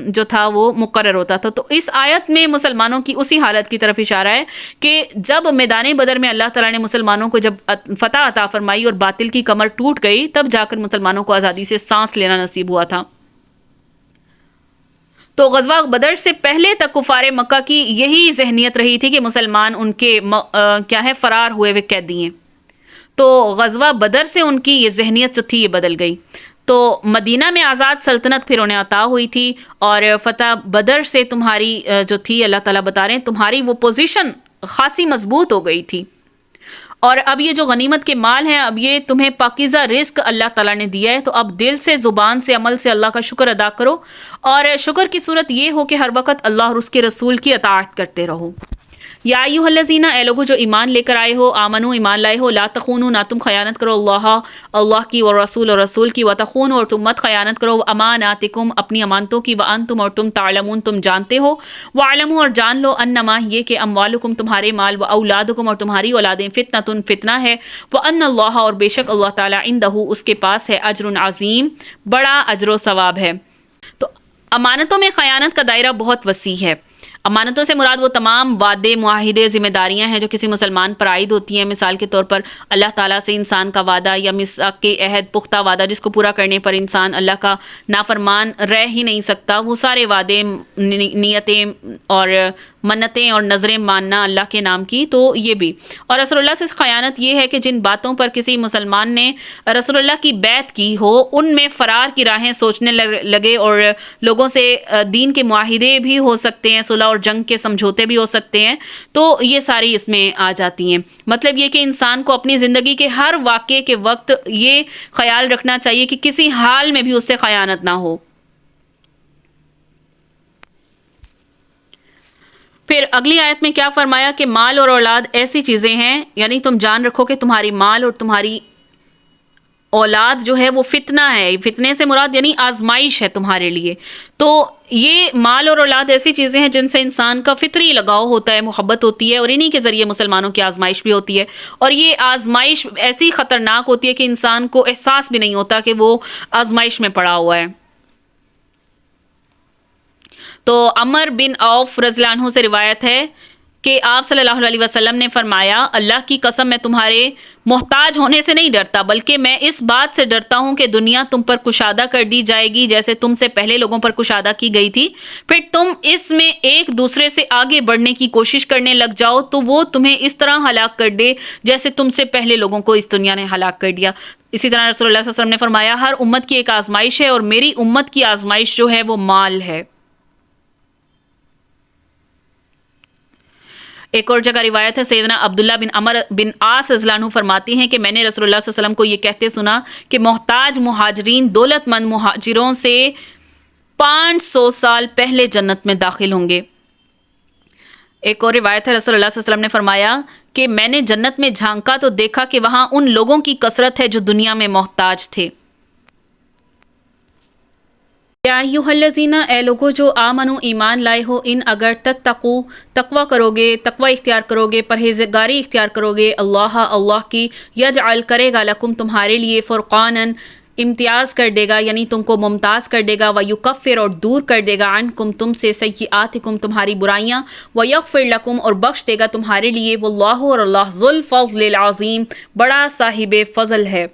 جو تھا وہ مقرر ہوتا تھا. تو اس آیت میں مسلمانوں کی اسی حالت کی طرف اشارہ ہے کہ جب میدان بدر میں اللہ تعالیٰ نے مسلمانوں کو جب فتح عطا فرمائی اور باطل کی کمر ٹوٹ گئی، تب جا کر مسلمانوں کو آزادی سے سانس لینا نصیب ہوا تھا. تو غزوہ بدر سے پہلے تک کفار مکہ کی یہی ذہنیت رہی تھی کہ مسلمان ان کے فرار ہوئے ہوئے قیدی ہیں. تو غزوہ بدر سے ان کی یہ ذہنیت جو تھی یہ بدل گئی. تو مدینہ میں آزاد سلطنت پھر انہیں عطا ہوئی تھی اور فتح بدر سے تمہاری جو تھی اللہ تعالیٰ بتا رہے ہیں تمہاری وہ پوزیشن خاصی مضبوط ہو گئی تھی. اور اب یہ جو غنیمت کے مال ہیں اب یہ تمہیں پاکیزہ رزق اللہ تعالیٰ نے دیا ہے. تو اب دل سے، زبان سے، عمل سے اللہ کا شکر ادا کرو اور شکر کی صورت یہ ہو کہ ہر وقت اللہ اور اس کے رسول کی اطاعت کرتے رہو. یا ایھا الذین، اے لوگو جو ایمان لے کر آئے ہو، آمنو ایمان لائے ہو، لا تخونوا، نہ تم خیانت کرو اللہ کی، اور رسول کی، وتخونوا اور تم مت خیانت کرو اماناتکم اپنی امانتوں کی، وانتم اور تم تعلمون تم جانتے ہو، واعلموا اور جان لو انما یہ کہ اموالکم تمہارے مال، واولادکم اور تمہاری اولادیں، فتنۃ فتنہ ہے، وان اللہ اور بے شک اللہ تعالیٰ عندہ اس کے پاس ہے اجر عظیم بڑا اجر و ثواب ہے۔ تو امانتوں میں خیانت کا دائرہ بہت وسیع ہے۔ امانتوں سے مراد وہ تمام وعدے، معاہدے، ذمہ داریاں ہیں جو کسی مسلمان پر عائد ہوتی ہیں۔ مثال کے طور پر اللہ تعالیٰ سے انسان کا وعدہ یا میثاق کے عہد، پختہ وعدہ جس کو پورا کرنے پر انسان اللہ کا نافرمان رہ ہی نہیں سکتا، وہ سارے وعدے، نیتیں اور منتیں اور نظریں ماننا اللہ کے نام کی، تو یہ بھی۔ اور رسول اللہ سے خیانت یہ ہے کہ جن باتوں پر کسی مسلمان نے رسول اللہ کی بیعت کی ہو ان میں فرار کی راہیں سوچنے لگے، اور لوگوں سے دین کے معاہدے بھی ہو سکتے ہیں، صلح اور جنگ کے سمجھوتے بھی ہو سکتے ہیں، تو یہ ساری اس میں آ جاتی ہیں۔ مطلب یہ کہ انسان کو اپنی زندگی کے ہر واقعے کے وقت یہ خیال رکھنا چاہیے کہ کسی حال میں بھی اس سے خیانت نہ ہو۔ پھر اگلی آیت میں کیا فرمایا کہ مال اور اولاد ایسی چیزیں ہیں، یعنی تم جان رکھو کہ تمہاری مال اور تمہاری اولاد جو ہے وہ فتنہ ہے۔ فتنے سے مراد یعنی آزمائش ہے تمہارے لیے۔ تو یہ مال اور اولاد ایسی چیزیں ہیں جن سے انسان کا فطری لگاؤ ہوتا ہے، محبت ہوتی ہے، اور انہی کے ذریعے مسلمانوں کی آزمائش بھی ہوتی ہے۔ اور یہ آزمائش ایسی خطرناک ہوتی ہے کہ انسان کو احساس بھی نہیں ہوتا کہ وہ آزمائش میں پڑا ہوا ہے۔ تو عمر بن عوف رضی اللہ عنہ سے روایت ہے کہ آپ صلی اللہ علیہ وسلم نے فرمایا، اللہ کی قسم میں تمہارے محتاج ہونے سے نہیں ڈرتا، بلکہ میں اس بات سے ڈرتا ہوں کہ دنیا تم پر کشادہ کر دی جائے گی جیسے تم سے پہلے لوگوں پر کشادہ کی گئی تھی، پھر تم اس میں ایک دوسرے سے آگے بڑھنے کی کوشش کرنے لگ جاؤ تو وہ تمہیں اس طرح ہلاک کر دے جیسے تم سے پہلے لوگوں کو اس دنیا نے ہلاک کر دیا۔ اسی طرح رسول اللہ صلی اللہ علیہ وسلم نے فرمایا، ہر امت کی ایک آزمائش ہے اور میری امت کی آزمائش جو ہے وہ مال ہے۔ ایک اور جگہ روایت ہے، سیدنا عبداللہ بن عمر بن عاص رضی اللہ عنہ فرماتے ہیں کہ میں نے رسول اللہ صلی اللہ علیہ وسلم کو یہ کہتے سنا کہ محتاج مہاجرین دولت مند مہاجروں سے 500 سال پہلے جنت میں داخل ہوں گے۔ ایک اور روایت ہے، رسول اللہ صلی اللہ علیہ وسلم نے فرمایا کہ میں نے جنت میں جھانکا تو دیکھا کہ وہاں ان لوگوں کی کثرت ہے جو دنیا میں محتاج تھے۔ یا ایھا الذین، اے لوگو جو آمنو ایمان لائے ہو، ان اگر تتقو تقوی کرو گے، تقوی اختیار کرو گے، پرہیزگاری اختیار کرو گے، اللہ کی، یجعل کرے گا لکم تمہارے لیے، فرقانا امتیاز کر دے گا، یعنی تم کو ممتاز کر دے گا، ویکفر اور دور کر دے گا، عنکم تم سے، سیئاتکم تمہاری برائیاں، ویغفر لکم اور بخش دے گا تمہارے لیے، واللہ اور اللہ ذو الفضل العظیم بڑا صاحب فضل ہے۔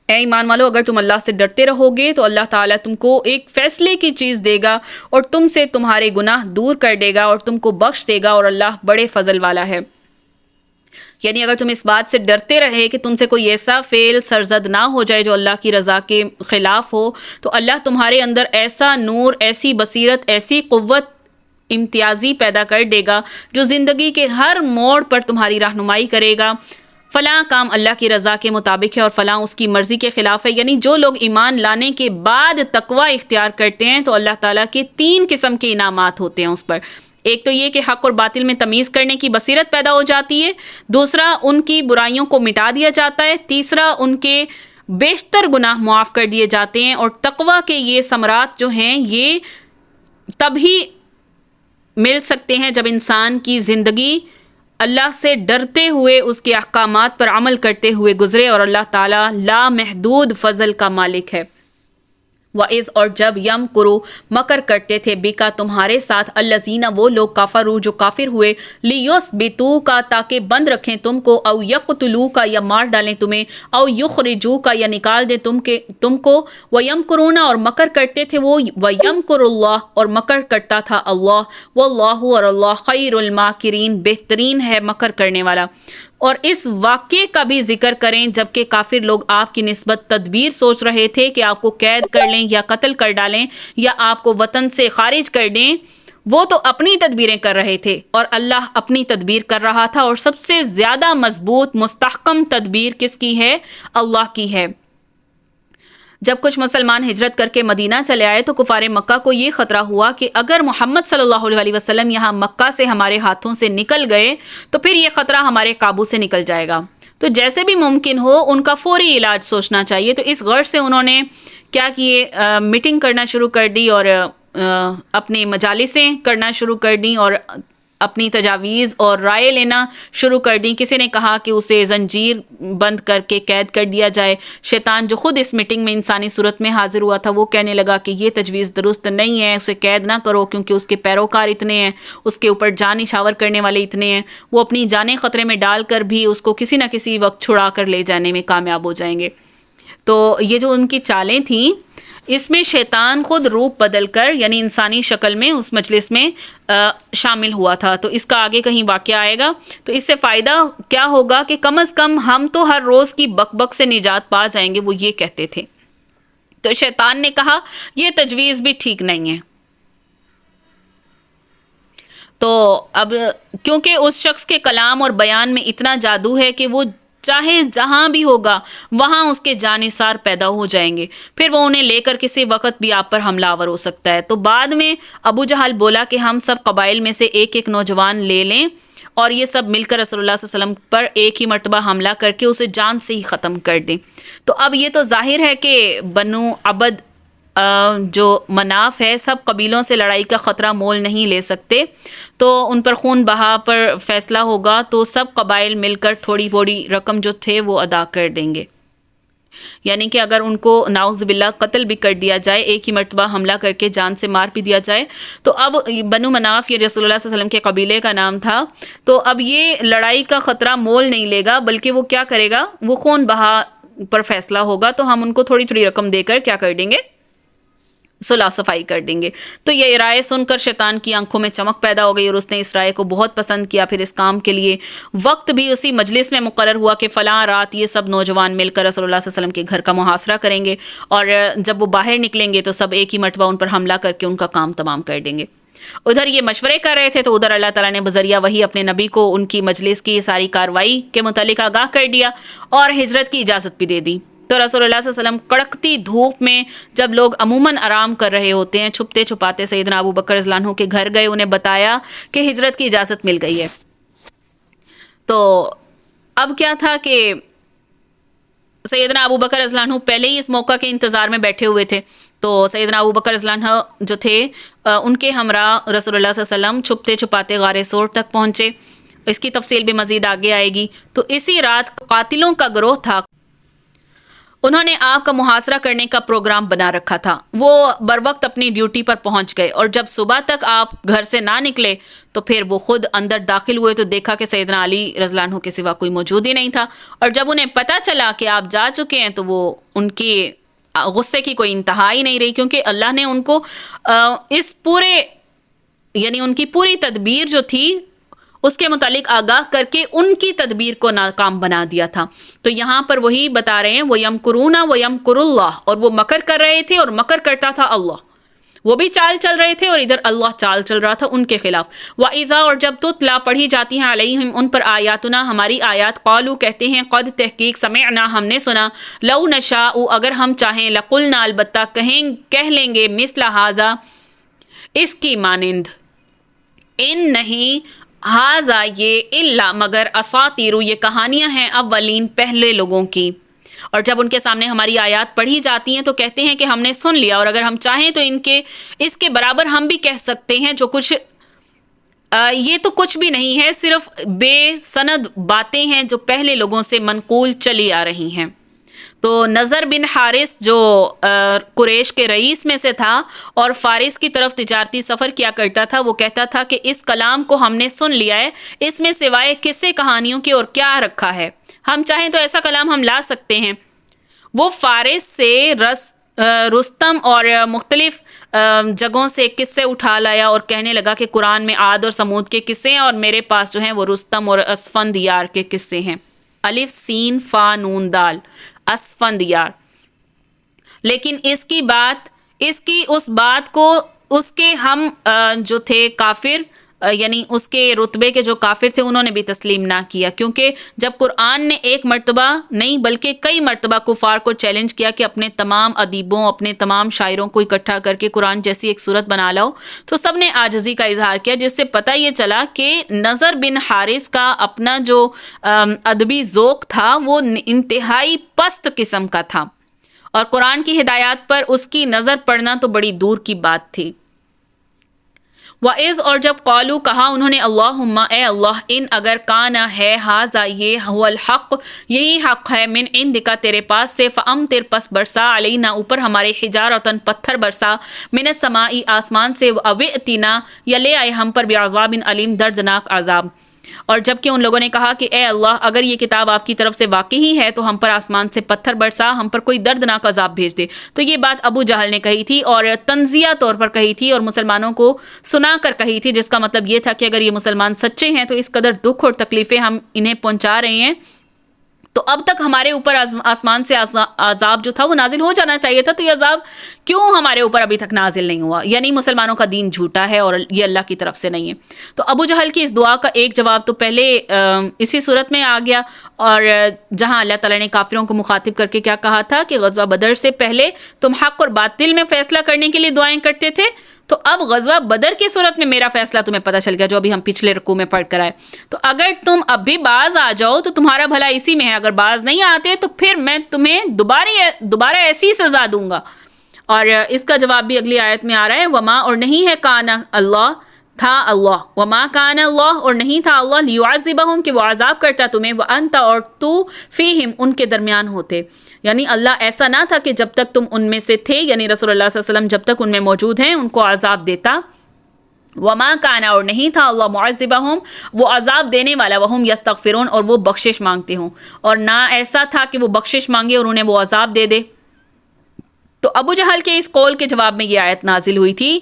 اے ایمان والو، اگر تم اللہ سے ڈرتے رہو گے تو اللہ تعالیٰ تم کو ایک فیصلے کی چیز دے گا اور تم سے تمہارے گناہ دور کر دے گا اور تم کو بخش دے گا، اور اللہ بڑے فضل والا ہے۔ یعنی اگر تم اس بات سے ڈرتے رہے کہ تم سے کوئی ایسا فعل سرزد نہ ہو جائے جو اللہ کی رضا کے خلاف ہو، تو اللہ تمہارے اندر ایسا نور، ایسی بصیرت، ایسی قوت امتیازی پیدا کر دے گا جو زندگی کے ہر موڑ پر تمہاری رہنمائی کرے گا۔ فلاں کام اللہ کی رضا کے مطابق ہے اور فلاں اس کی مرضی کے خلاف ہے۔ یعنی جو لوگ ایمان لانے کے بعد تقوی اختیار کرتے ہیں تو اللہ تعالیٰ کے 3 قسم کے انعامات ہوتے ہیں اس پر۔ ایک تو یہ کہ حق اور باطل میں تمیز کرنے کی بصیرت پیدا ہو جاتی ہے، دوسرا ان کی برائیوں کو مٹا دیا جاتا ہے، تیسرا ان کے بیشتر گناہ معاف کر دیے جاتے ہیں، اور تقوی کے یہ ثمرات جو ہیں یہ تبھی مل سکتے ہیں جب انسان کی زندگی اللہ سے ڈرتے ہوئے اس کے احکامات پر عمل کرتے ہوئے گزرے، اور اللہ تعالیٰ لامحدود فضل کا مالک ہے۔ وَإِذْ اور جب يَمْكُرُ مکر کرتے تھے بِكَ تمہارے ساتھ الذین وہ لوگ کفروا جو کافر ہوئے لِيُثْبِتُوكَ تاکہ بند رکھیں تم کو، او يَقْتُلُوكَ یا مار ڈالیں تمہیں، او يُخْرِجُوكَ یا نکال دیں تم کو، وَيَمْكُرُونَ اور مکر کرتے تھے وہ، وَيَمْكُرُ اللَّهُ اور مکر کرتا تھا اللہ، وَاللَّهُ اور اللہ خیر الماکرین بہترین ہے مکر کرنے والا۔ اور اس واقعے کا بھی ذکر کریں جبکہ کافر لوگ آپ کی نسبت تدبیر سوچ رہے تھے کہ آپ کو قید کر لیں یا قتل کر ڈالیں یا آپ کو وطن سے خارج کر دیں، وہ تو اپنی تدبیریں کر رہے تھے اور اللہ اپنی تدبیر کر رہا تھا، اور سب سے زیادہ مضبوط مستحکم تدبیر کس کی ہے؟ اللہ کی ہے۔ جب کچھ مسلمان ہجرت کر کے مدینہ چلے آئے تو کفار مکہ کو یہ خطرہ ہوا کہ اگر محمد صلی اللہ علیہ وسلم یہاں مکہ سے ہمارے ہاتھوں سے نکل گئے تو پھر یہ خطرہ ہمارے قابو سے نکل جائے گا، تو جیسے بھی ممکن ہو ان کا فوری علاج سوچنا چاہیے۔ تو اس غرض سے انہوں نے کیا کیے، میٹنگ کرنا شروع کر دی اور اپنی مجالسیں کرنا شروع کر دیں اور اپنی تجاویز اور رائے لینا شروع کر دیں۔ کسی نے کہا کہ اسے زنجیر بند کر کے قید کر دیا جائے۔ شیطان جو خود اس میٹنگ میں انسانی صورت میں حاضر ہوا تھا وہ کہنے لگا کہ یہ تجویز درست نہیں ہے، اسے قید نہ کرو کیونکہ اس کے پیروکار اتنے ہیں، اس کے اوپر جان نشاور کرنے والے اتنے ہیں، وہ اپنی جانیں خطرے میں ڈال کر بھی اس کو کسی نہ کسی وقت چھڑا کر لے جانے میں کامیاب ہو جائیں گے۔ تو یہ جو ان کی چالیں تھیں، اس میں شیطان خود روپ بدل کر یعنی انسانی شکل میں اس مجلس میں شامل ہوا تھا۔ تو اس کا آگے کہیں واقعہ آئے گا، تو اس سے فائدہ کیا ہوگا کہ کم از کم ہم تو ہر روز کی بک بک سے نجات پا جائیں گے، وہ یہ کہتے تھے۔ تو شیطان نے کہا یہ تجویز بھی ٹھیک نہیں ہے۔ تو اب کیونکہ اس شخص کے کلام اور بیان میں اتنا جادو ہے کہ وہ چاہے جہاں بھی ہوگا وہاں اس کے جانثار پیدا ہو جائیں گے، پھر وہ انہیں لے کر کسی وقت بھی آپ پر حملہ آور ہو سکتا ہے۔ تو بعد میں ابو جہل بولا کہ ہم سب قبائل میں سے ایک ایک نوجوان لے لیں اور یہ سب مل کر رسول اللہ صلی اللہ علیہ وسلم پر ایک ہی مرتبہ حملہ کر کے اسے جان سے ہی ختم کر دیں۔ تو اب یہ تو ظاہر ہے کہ بنو عبد جو مناف ہے سب قبیلوں سے لڑائی کا خطرہ مول نہیں لے سکتے، تو ان پر خون بہا پر فیصلہ ہوگا، تو سب قبائل مل کر تھوڑی بوڑی رقم جو تھے وہ ادا کر دیں گے۔ یعنی کہ اگر ان کو نعوذ باللہ قتل بھی کر دیا جائے، ایک ہی مرتبہ حملہ کر کے جان سے مار بھی دیا جائے، تو اب بنو مناف یہ رسول اللہ صلی اللہ علیہ وسلم کے قبیلے کا نام تھا، تو اب یہ لڑائی کا خطرہ مول نہیں لے گا، بلکہ وہ کیا کرے گا، وہ خون بہا پر فیصلہ ہوگا، تو ہم ان کو تھوڑی تھوڑی رقم دے کر کیا کر دیں گے، صلح صفائی کر دیں گے۔ تو یہ رائے سن کر شیطان کی آنکھوں میں چمک پیدا ہو گئی اور اس نے اس رائے کو بہت پسند کیا۔ پھر اس کام کے لیے وقت بھی اسی مجلس میں مقرر ہوا کہ فلاں رات یہ سب نوجوان مل کر رسول اللہ صلی اللہ علیہ وسلم کے گھر کا محاصرہ کریں گے، اور جب وہ باہر نکلیں گے تو سب ایک ہی مرتبہ ان پر حملہ کر کے ان کا کام تمام کر دیں گے۔ ادھر یہ مشورے کر رہے تھے تو ادھر اللہ تعالیٰ نے بذریعہ وحی اپنے نبی کو ان کی مجلس کی ساری کاروائی کے متعلق آگاہ کر دیا اور ہجرت کی اجازت بھی دے دی۔ تو رسول اللہ صلی اللہ علیہ وسلم کڑکتی دھوپ میں جب لوگ عموماً آرام کر رہے ہوتے ہیں، چھپتے چھپاتے سیدنا ابو بکر رضی اللہ عنہ کے گھر گئے، انہیں بتایا کہ ہجرت کی اجازت مل گئی ہے۔ تو اب کیا تھا کہ سیدنا ابو بکر رضی اللہ عنہ پہلے ہی اس موقع کے انتظار میں بیٹھے ہوئے تھے، تو سیدنا ابو بکر رضی اللہ عنہ جو تھے ان کے ہمراہ رسول اللہ صلی اللہ علیہ وسلم چھپتے چھپاتے غار ثور تک پہنچے۔ اس کی تفصیل بھی مزید آگے آئے گی۔ تو اسی رات قاتلوں کا گروہ تھا، انہوں نے آپ کا محاصرہ کرنے کا پروگرام بنا رکھا تھا۔ وہ بروقت اپنی ڈیوٹی پر پہنچ گئے، اور جب صبح تک آپ گھر سے نہ نکلے تو پھر وہ خود اندر داخل ہوئے تو دیکھا کہ سیدنا علی رضی اللہ عنہ کے سوا کوئی موجود ہی نہیں تھا، اور جب انہیں پتہ چلا کہ آپ جا چکے ہیں تو وہ ان کی غصے کی کوئی انتہا ہی نہیں رہی، کیونکہ اللہ نے ان کو اس پورے یعنی ان کی پوری تدبیر جو تھی اس کے متعلق آگاہ کر کے ان کی تدبیر کو ناکام بنا دیا تھا۔ تو یہاں پر وہی بتا رہے ہیں وَيَمْكُرُونَ وَيَمْكُرُ اللَّهُ، اور وہ مکر کر رہے تھے اور مکر کرتا تھا اللہ، وہ بھی چال چل رہے تھے اور ادھر اللہ چال چل رہا تھا ان کے خلاف۔ وَإِذَا، اور جب تتلا پڑھی جاتی ہیں علیہم ان پر آیاتنا ہماری آیات، قالوا کہتے ہیں قد تحقیق سمعنا ہم نے سنا، لو نشاء اگر ہم چاہیں، لقلنا البتہ کہہ لیں گے، مثل ھذا اس کی مانند، ان نہیں، ھذا یہ، الا مگر، اساطیر یہ کہانیاں ہیں اولین پہلے لوگوں کی۔ اور جب ان کے سامنے ہماری آیات پڑھی جاتی ہیں تو کہتے ہیں کہ ہم نے سن لیا، اور اگر ہم چاہیں تو اس کے برابر ہم بھی کہہ سکتے ہیں، جو کچھ یہ تو کچھ بھی نہیں ہے، صرف بے سند باتیں ہیں جو پہلے لوگوں سے منقول چلی آ رہی ہیں۔ تو نضر بن حارث جو قریش کے رئیس میں سے تھا اور فارس کی طرف تجارتی سفر کیا کرتا تھا، وہ کہتا تھا کہ اس کلام کو ہم نے سن لیا ہے، اس میں سوائے قصے کہانیوں کے اور کیا رکھا ہے، ہم چاہیں تو ایسا کلام ہم لا سکتے ہیں۔ وہ فارس سے رستم اور مختلف جگہوں سے قصے اٹھا لایا اور کہنے لگا کہ قرآن میں عاد اور سمود کے قصے ہیں، اور میرے پاس جو ہیں وہ رستم اور اسفندیار کے قصے ہیں، الف سین فا نون دال، اسفندیار۔ لیکن اس کی اس بات کو اس کے ہم جو تھے کافر یعنی اس کے رتبے کے جو کافر تھے انہوں نے بھی تسلیم نہ کیا، کیونکہ جب قرآن نے ایک مرتبہ نہیں بلکہ کئی مرتبہ کفار کو چیلنج کیا کہ اپنے تمام ادیبوں، اپنے تمام شاعروں کو اکٹھا کر کے قرآن جیسی ایک صورت بنا لاؤ، تو سب نے عاجزی کا اظہار کیا، جس سے پتہ یہ چلا کہ نضر بن حارث کا اپنا جو ادبی ذوق تھا وہ انتہائی پست قسم کا تھا، اور قرآن کی ہدایات پر اس کی نظر پڑنا تو بڑی دور کی بات تھی۔ وَإِذْ، اور جب قالو کہا انہوں نے، اللہم اے اللہ، ان اگر کانا ہے، ھذا یہ، هو الحق یہی حق ہے، من عندک تیرے پاس سے، فامطر پس برسا، علینا اوپر ہمارے، حجارتن پتھر برسا، من السماء آسمان سے، او ائتنا یا لے آئے ہم پر، بعذاب علیم دردناک عذاب۔ اور جب کہ ان لوگوں نے کہا کہ اے اللہ اگر یہ کتاب آپ کی طرف سے واقعی ہے تو ہم پر آسمان سے پتھر برسا، ہم پر کوئی دردناک عذاب بھیج دے۔ تو یہ بات ابو جہل نے کہی تھی اور تنزیہ طور پر کہی تھی اور مسلمانوں کو سنا کر کہی تھی، جس کا مطلب یہ تھا کہ اگر یہ مسلمان سچے ہیں تو اس قدر دکھ اور تکلیفیں ہم انہیں پہنچا رہے ہیں تو اب تک ہمارے اوپر آسمان سے عذاب جو تھا وہ نازل ہو جانا چاہیے تھا، تو یہ عذاب کیوں ہمارے اوپر ابھی تک نازل نہیں ہوا؟ یعنی مسلمانوں کا دین جھوٹا ہے اور یہ اللہ کی طرف سے نہیں ہے۔ تو ابو جہل کی اس دعا کا ایک جواب تو پہلے اسی صورت میں آ گیا، اور جہاں اللہ تعالیٰ نے کافروں کو مخاطب کر کے کیا کہا تھا کہ غزوہ بدر سے پہلے تم حق اور باطل میں فیصلہ کرنے کے لیے دعائیں کرتے تھے، تو اب غزوہ بدر کی صورت میں میرا فیصلہ تمہیں پتہ چل گیا، جو ابھی ہم پچھلے رکوع میں پڑھ کر آئے۔ تو اگر تم اب بھی باز آ جاؤ تو تمہارا بھلا اسی میں ہے، اگر باز نہیں آتے تو پھر میں تمہیں دوبارہ ایسی سزا دوں گا۔ اور اس کا جواب بھی اگلی آیت میں آ رہا ہے، وما، اور نہیں ہے، کانا اللہ، تھا اللہ، وما کان اللہ، اور نہیں تھا اللہ، لیعذبہم، کہ وہ عذاب کرتا تمہیں، وانت، اور تو، فیہم، ان کے درمیان ہوتے، یعنی اللہ ایسا نہ تھا کہ جب تک تم ان میں سے تھے، یعنی رسول اللہ صلی اللہ علیہ وسلم جب تک ان میں موجود ہیں ان کو عذاب دیتا۔ وما کانا، اور نہیں تھا اللہ، معذبہم، وہ عذاب دینے والا، وہم یستغفرون، اور وہ بخشش مانگتے ہوں، اور نہ ایسا تھا کہ وہ بخشش مانگے اور انہیں وہ عذاب دے دے۔ تو ابو جہل کے اس قول کے جواب میں یہ آیت نازل ہوئی تھی،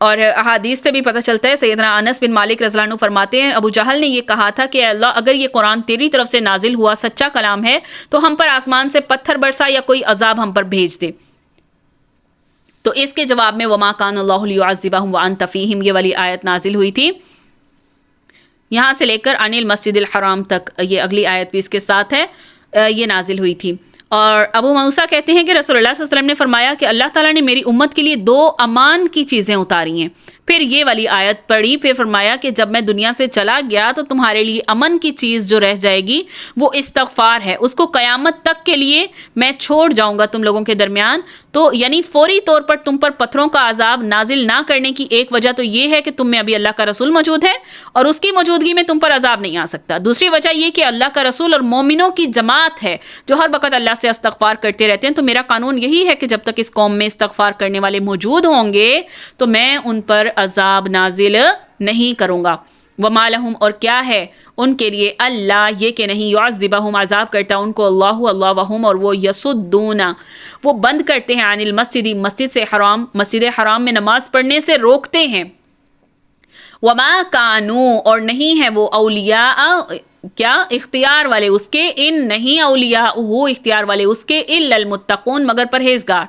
اور احادیث سے بھی پتہ چلتا ہے، سیدنا انس بن مالک رضی اللہ عنہ فرماتے ہیں ابو جہل نے یہ کہا تھا کہ اے اللہ اگر یہ قرآن تیری طرف سے نازل ہوا سچا کلام ہے تو ہم پر آسمان سے پتھر برسا یا کوئی عذاب ہم پر بھیج دے۔ تو اس کے جواب میں وما کان اللہ لیعذبہم وانت فیہم، یہ والی آیت نازل ہوئی تھی۔ یہاں سے لے کر عن المسجد الحرام تک، یہ اگلی آیت بھی اس کے ساتھ ہے، یہ نازل ہوئی تھی۔ اور ابو موسیٰ کہتے ہیں کہ رسول اللہ صلی اللہ علیہ وسلم نے فرمایا کہ اللہ تعالیٰ نے میری امت کے لیے 2 امان کی چیزیں اتاری ہیں۔ پھر یہ والی آیت پڑھی، پھر فرمایا کہ جب میں دنیا سے چلا گیا تو تمہارے لیے امن کی چیز جو رہ جائے گی وہ استغفار ہے، اس کو قیامت تک کے لیے میں چھوڑ جاؤں گا تم لوگوں کے درمیان۔ تو یعنی فوری طور پر تم پر پتھروں کا عذاب نازل نہ کرنے کی ایک وجہ تو یہ ہے کہ تم میں ابھی اللہ کا رسول موجود ہے اور اس کی موجودگی میں تم پر عذاب نہیں آ سکتا۔ دوسری وجہ یہ کہ اللہ کا رسول اور مومنوں کی جماعت ہے جو ہر وقت اللہ سے استغفار کرتے رہتے ہیں، تو میرا قانون یہی ہے کہ جب تک اس قوم میں استغفار کرنے والے موجود ہوں گے تو میں ان پر عذاب نازل نہیں کروں گا۔ وما لہم، اور کیا ہے ان کے لیے، اللہ یہ کہ نہیں، یعذبہم، عذاب کرتا ان کو اللہ وہم، اور وہ یصدون، وہ بند کرتے ہیں، عن المسجد، مسجد سے حرام، مسجد حرام میں نماز پڑھنے سے روکتے ہیں۔ وما کانوا، اور نہیں ہے وہ، اولیاء، کیا، اختیار والے اس کے، ان نہیں اولیاء وہ اختیار والے اس کے، الا المتقون، مگر پرہیزگار،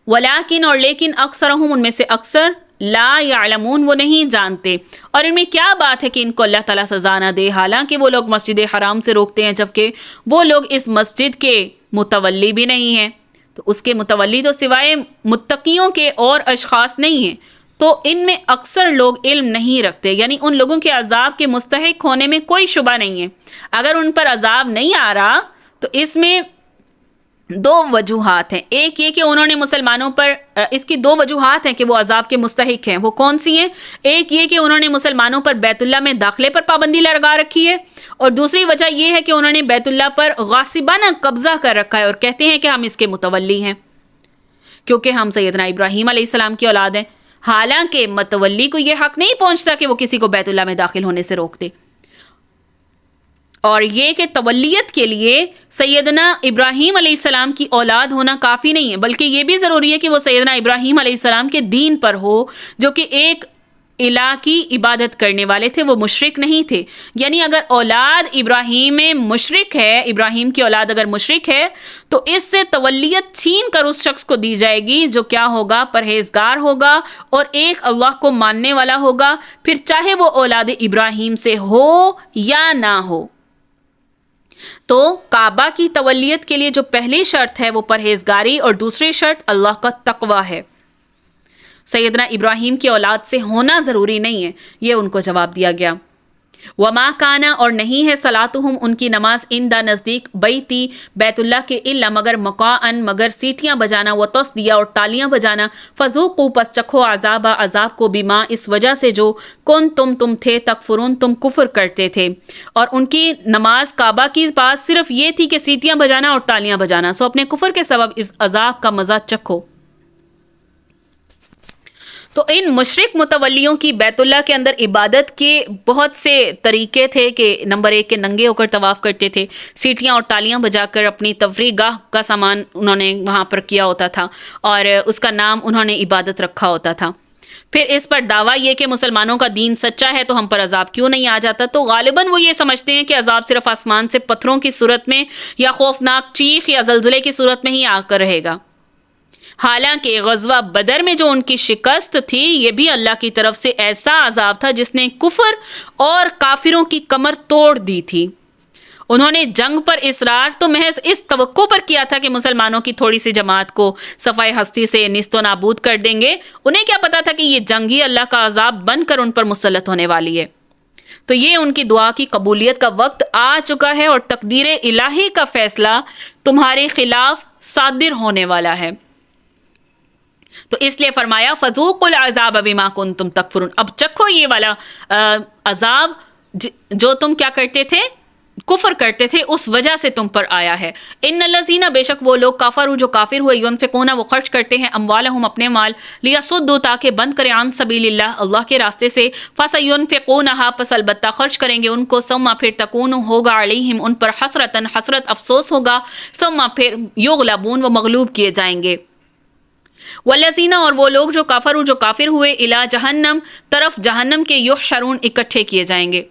ولیکن، اور لیکن، اکثرہم، ان میں سے اکثر، لا یعلمون، وہ نہیں جانتے۔ اور ان میں کیا بات ہے کہ ان کو اللہ تعالیٰ سزا نہ دے، حالانکہ وہ لوگ مسجد حرام سے روکتے ہیں جبکہ وہ لوگ اس مسجد کے متولی بھی نہیں ہیں۔ تو اس کے متولی تو سوائے متقیوں کے اور اشخاص نہیں ہیں، تو ان میں اکثر لوگ علم نہیں رکھتے، یعنی ان لوگوں کے عذاب کے مستحق ہونے میں کوئی شبہ نہیں ہے۔ اگر ان پر عذاب نہیں آ رہا تو اس میں 2 وجوہات ہیں، ایک یہ کہ انہوں نے مسلمانوں پر، اس کی 2 وجوہات ہیں کہ وہ عذاب کے مستحق ہیں، وہ کون سی ہیں؟ ایک یہ کہ انہوں نے مسلمانوں پر بیت اللہ میں داخلے پر پابندی لگا رکھی ہے، اور دوسری وجہ یہ ہے کہ انہوں نے بیت اللہ پر غاصبانہ قبضہ کر رکھا ہے اور کہتے ہیں کہ ہم اس کے متولی ہیں کیونکہ ہم سیدنا ابراہیم علیہ السلام کی اولاد ہیں، حالانکہ متولی کو یہ حق نہیں پہنچتا کہ وہ کسی کو بیت اللہ میں داخل ہونے سے روک دے۔ اور یہ کہ تولیت کے لیے سیدنا ابراہیم علیہ السلام کی اولاد ہونا کافی نہیں ہے، بلکہ یہ بھی ضروری ہے کہ وہ سیدنا ابراہیم علیہ السلام کے دین پر ہو، جو کہ ایک الہ کی عبادت کرنے والے تھے، وہ مشرک نہیں تھے. یعنی اگر اولاد ابراہیم میں مشرک ہے، ابراہیم کی اولاد اگر مشرک ہے تو اس سے تولیت چھین کر اس شخص کو دی جائے گی جو کیا ہوگا؟ پرہیزگار ہوگا اور ایک اللہ کو ماننے والا ہوگا، پھر چاہے وہ اولاد ابراہیم سے ہو یا نہ ہو. تو کعبہ کی تولیت کے لیے جو پہلی شرط ہے وہ پرہیزگاری اور دوسری شرط اللہ کا تقوی ہے. سیدنا ابراہیم کی اولاد سے ہونا ضروری نہیں ہے، یہ ان کو جواب دیا گیا. وما کانا، اور نہیں ہے صلاتہم ان کی نماز، اندا نزدیک، بیتی بیت اللہ کے، الا مگر مقاعن مگر سیٹیاں بجانا، و تصدیہ اور تالیاں بجانا، فذوقوا پس چکھو عذاب عذاب کو، بما اس وجہ سے جو کن تم تھے تکفرون تم کفر کرتے تھے. اور ان کی نماز کعبہ کی بات صرف یہ تھی کہ سیٹیاں بجانا اور تالیاں بجانا، سو اپنے کفر کے سبب اس عذاب کا مزہ چکھو. تو ان مشرک متولیوں کی بیت اللہ کے اندر عبادت کے بہت سے طریقے تھے کہ نمبر 1 کے ننگے ہو کر طواف کرتے تھے، سیٹیاں اور تالیاں بجا کر اپنی تفریح گاہ کا سامان انہوں نے وہاں پر کیا ہوتا تھا اور اس کا نام انہوں نے عبادت رکھا ہوتا تھا. پھر اس پر دعویٰ یہ کہ مسلمانوں کا دین سچا ہے تو ہم پر عذاب کیوں نہیں آ جاتا. تو غالباً وہ یہ سمجھتے ہیں کہ عذاب صرف آسمان سے پتھروں کی صورت میں یا خوفناک چیخ یا زلزلے کی صورت میں ہی آ کر رہے گا. حالانکہ غزوہ بدر میں جو ان کی شکست تھی یہ بھی اللہ کی طرف سے ایسا عذاب تھا جس نے کفر اور کافروں کی کمر توڑ دی تھی. انہوں نے جنگ پر اصرار تو محض اس توقع پر کیا تھا کہ مسلمانوں کی تھوڑی سی جماعت کو صفائے ہستی سے نیست و نابود کر دیں گے. انہیں کیا پتا تھا کہ یہ جنگ ہی اللہ کا عذاب بن کر ان پر مسلط ہونے والی ہے. تو یہ ان کی دعا کی قبولیت کا وقت آ چکا ہے اور تقدیر الہی کا فیصلہ تمہارے خلاف صادر ہونے والا ہے. تو اس لیے فرمایا فذوقوا العذاب بما کنتم تکفرون، اب چکھو یہ والا عذاب جو تم کیا کرتے تھے؟ کفر کرتے تھے، اس وجہ سے تم پر آیا ہے. ان الذین، بے شک وہ لوگ، کفروا جو کافر ہوئے، ينفقون وہ خرچ کرتے ہیں، اموالہم اپنے مال، لیصدوا تاکہ بند کریں، عن سبیل اللہ اللہ کے راستے سے، فسینفقونھا پس البتہ خرچ کریں گے ان کو، ثم پھر تکون ہوگا علیہم ان پر، حسرتاً حسرت افسوس ہوگا، ثم پھر یغلبون وہ مغلوب کیے جائیں گے. والذین، اور وہ لوگ جو کافر جو کافر ہوئے، الی جہنم طرف جہنم کے، یحشرون اکٹھے کیے جائیں گے.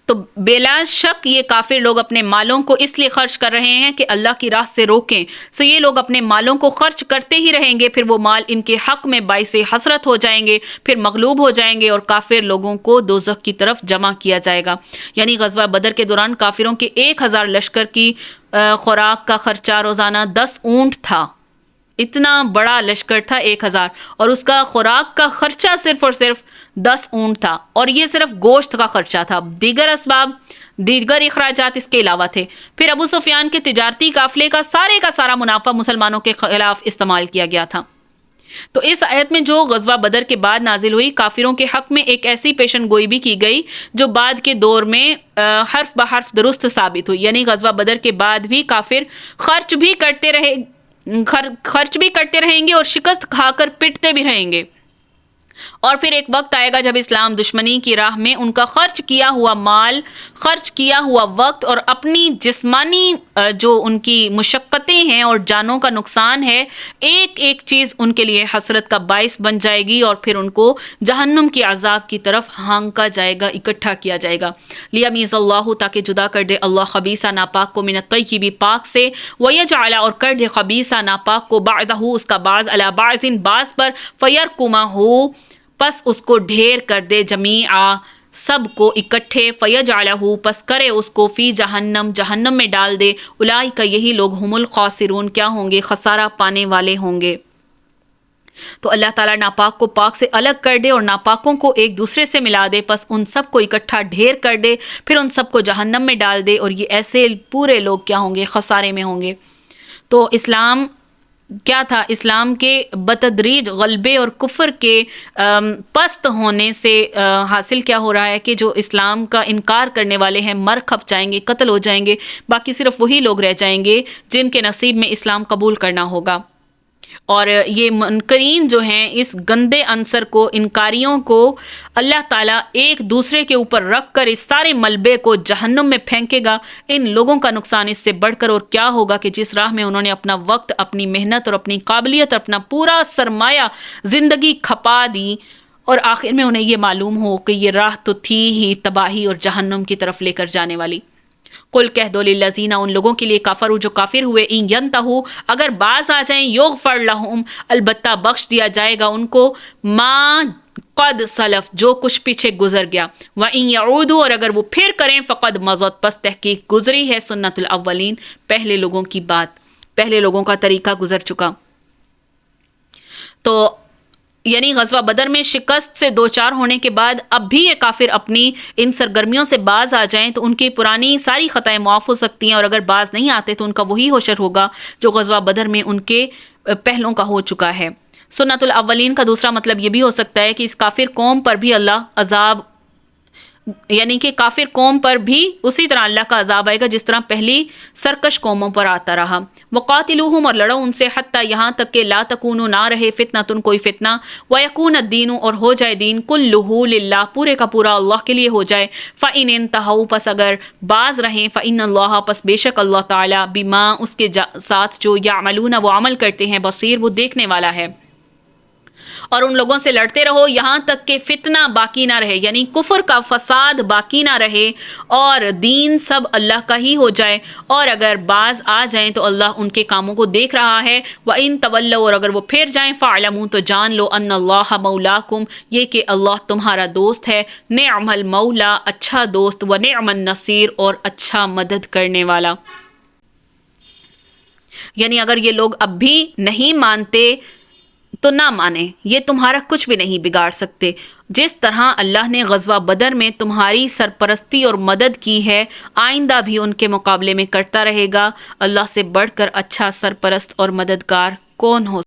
تو بلا شک یہ کافر لوگ اپنے مالوں کو اس لیے خرچ کر رہے ہیں کہ اللہ کی راہ سے روکیں، سو یہ لوگ اپنے مالوں کو خرچ کرتے ہی رہیں گے، پھر وہ مال ان کے حق میں باعث حسرت ہو جائیں گے، پھر مغلوب ہو جائیں گے اور کافر لوگوں کو دوزخ کی طرف جمع کیا جائے گا. یعنی غزوہ بدر کے دوران کافروں کے 1000 لشکر کی خوراک کا خرچہ روزانہ 10 اونٹ تھا. اتنا بڑا لشکر تھا 1000، اور اس کا خوراک کا خرچہ صرف اور صرف 10 اونٹ تھا، اور یہ صرف گوشت کا خرچہ تھا. دیگر اسباب، دیگر اخراجات اس کے علاوہ تھے. پھر ابو سفیان کے تجارتی قافلے کا سارا منافع مسلمانوں کے خلاف استعمال کیا گیا تھا. تو اس آیت میں جو غزوہ بدر کے بعد نازل ہوئی، کافروں کے حق میں ایک ایسی پیشن گوئی بھی کی گئی جو بعد کے دور میں حرف بحرف درست ثابت ہوئی. یعنی غزوہ بدر کے بعد بھی کافر خرچ بھی کرتے رہیں گے اور شکست کھا کر پٹتے بھی رہیں گے. اور پھر ایک وقت آئے گا جب اسلام دشمنی کی راہ میں ان کا خرچ کیا ہوا مال، خرچ کیا ہوا وقت اور اپنی جسمانی جو ان کی مشقتیں ہیں اور جانوں کا نقصان ہے، ایک ایک چیز ان کے لیے حسرت کا باعث بن جائے گی، اور پھر ان کو جہنم کے عذاب کی طرف ہانکا جائے گا، اکٹھا کیا جائے گا. لیمیز اللہ، تاکہ جدا کر دے اللہ خبیثہ ناپاک کو، من الطیب پاک سے، ویجعل اور کر دے خبیثہ ناپاک کو، بعدہ اس کا بعض، علی بعض بعض پر، فیرکمہ پس اس کو ڈھیر کر دے، جمیعا سب کو اکٹھے، فیجعلہ پس کرے اس کو، فی جہنم جہنم میں ڈال دے، اولئک یہی لوگ، ہم الخاسرون کیا ہوں گے؟ خسارہ پانے والے ہوں گے. تو اللہ تعالیٰ ناپاک کو پاک سے الگ کر دے اور ناپاکوں کو ایک دوسرے سے ملا دے، پس ان سب کو اکٹھا ڈھیر کر دے، پھر ان سب کو جہنم میں ڈال دے، اور یہ ایسے پورے لوگ کیا ہوں گے؟ خسارے میں ہوں گے. تو اسلام کیا تھا؟ اسلام کے بتدریج غلبے اور کفر کے پست ہونے سے حاصل کیا ہو رہا ہے کہ جو اسلام کا انکار کرنے والے ہیں مر کھپ جائیں گے، قتل ہو جائیں گے، باقی صرف وہی لوگ رہ جائیں گے جن کے نصیب میں اسلام قبول کرنا ہوگا. اور یہ منکرین جو ہیں اس گندے عنصر کو، انکاریوں کو اللہ تعالیٰ ایک دوسرے کے اوپر رکھ کر اس سارے ملبے کو جہنم میں پھینکے گا۔ ان لوگوں کا نقصان اس سے بڑھ کر اور کیا ہوگا کہ جس راہ میں انہوں نے اپنا وقت، اپنی محنت اور اپنی قابلیت، اپنا پورا سرمایہ زندگی کھپا دی، اور آخر میں انہیں یہ معلوم ہو کہ یہ راہ تو تھی ہی تباہی اور جہنم کی طرف لے کر جانے والی۔ قل کہہ دو للذین، ان لوگوں کے لیے کافروا جو کافر ہوئے، ان ینتہوا اگر باز آ جائیں، یغفر لہم البتہ بخش دیا جائے گا ان کو، ما قد سلف جو کچھ پیچھے گزر گیا، وَإِن يَعُودُوا اور اگر وہ پھر کریں، فقد مضت پس تحقیق گزری ہے سنت الاولین پہلے لوگوں کی بات، پہلے لوگوں کا طریقہ گزر چکا۔ تو یعنی غزوہ بدر میں شکست سے دوچار ہونے کے بعد اب بھی یہ کافر اپنی ان سرگرمیوں سے باز آ جائیں تو ان کی پرانی ساری خطائیں معاف ہو سکتی ہیں، اور اگر باز نہیں آتے تو ان کا وہی حشر ہوگا جو غزوہ بدر میں ان کے پہلوں کا ہو چکا ہے۔ سنت الاولین کا دوسرا مطلب یہ بھی ہو سکتا ہے کہ اس کافر قوم پر بھی اللہ عذاب، یعنی کہ کافر قوم پر بھی اسی طرح اللہ کا عذاب آئے گا جس طرح پہلی سرکش قوموں پر آتا رہا۔ وقاتلوہم اور لڑو ان سے حتیٰ یہاں تک کہ لا تکونو نہ رہے فتنۃ کوئی فتنہ، ویکون الدین اور ہو جائے دین کلہ للہ پورے کا پورا اللہ کے لیے ہو جائے۔ فإن انتہوا پس اگر باز رہیں، فإن اللہ پس بے شک اللہ تعالیٰ بما اس کے ساتھ جو یعملون وہ عمل کرتے ہیں، بصیر وہ دیکھنے والا ہے۔ اور ان لوگوں سے لڑتے رہو یہاں تک کہ فتنہ باقی نہ رہے، یعنی کفر کا فساد باقی نہ رہے اور دین سب اللہ کا ہی ہو جائے، اور اگر باز آ جائیں تو اللہ ان کے کاموں کو دیکھ رہا ہے۔ وَإِن تَوَلَّوْا اور اگر وہ پھر جائیں، فَاعْلَمُوا تو جان لو أَنَّ اللَّهَ مَوْلَاكُمْ یہ کہ اللہ تمہارا دوست ہے، نعم المولا اچھا دوست، وَنِعْمَ النَّصِيرُ اور اچھا مدد کرنے والا۔ یعنی اگر یہ لوگ اب بھی نہیں مانتے تو نہ مانیں، یہ تمہارا کچھ بھی نہیں بگاڑ سکتے۔ جس طرح اللہ نے غزوہ بدر میں تمہاری سرپرستی اور مدد کی ہے، آئندہ بھی ان کے مقابلے میں کرتا رہے گا۔ اللہ سے بڑھ کر اچھا سرپرست اور مددگار کون ہو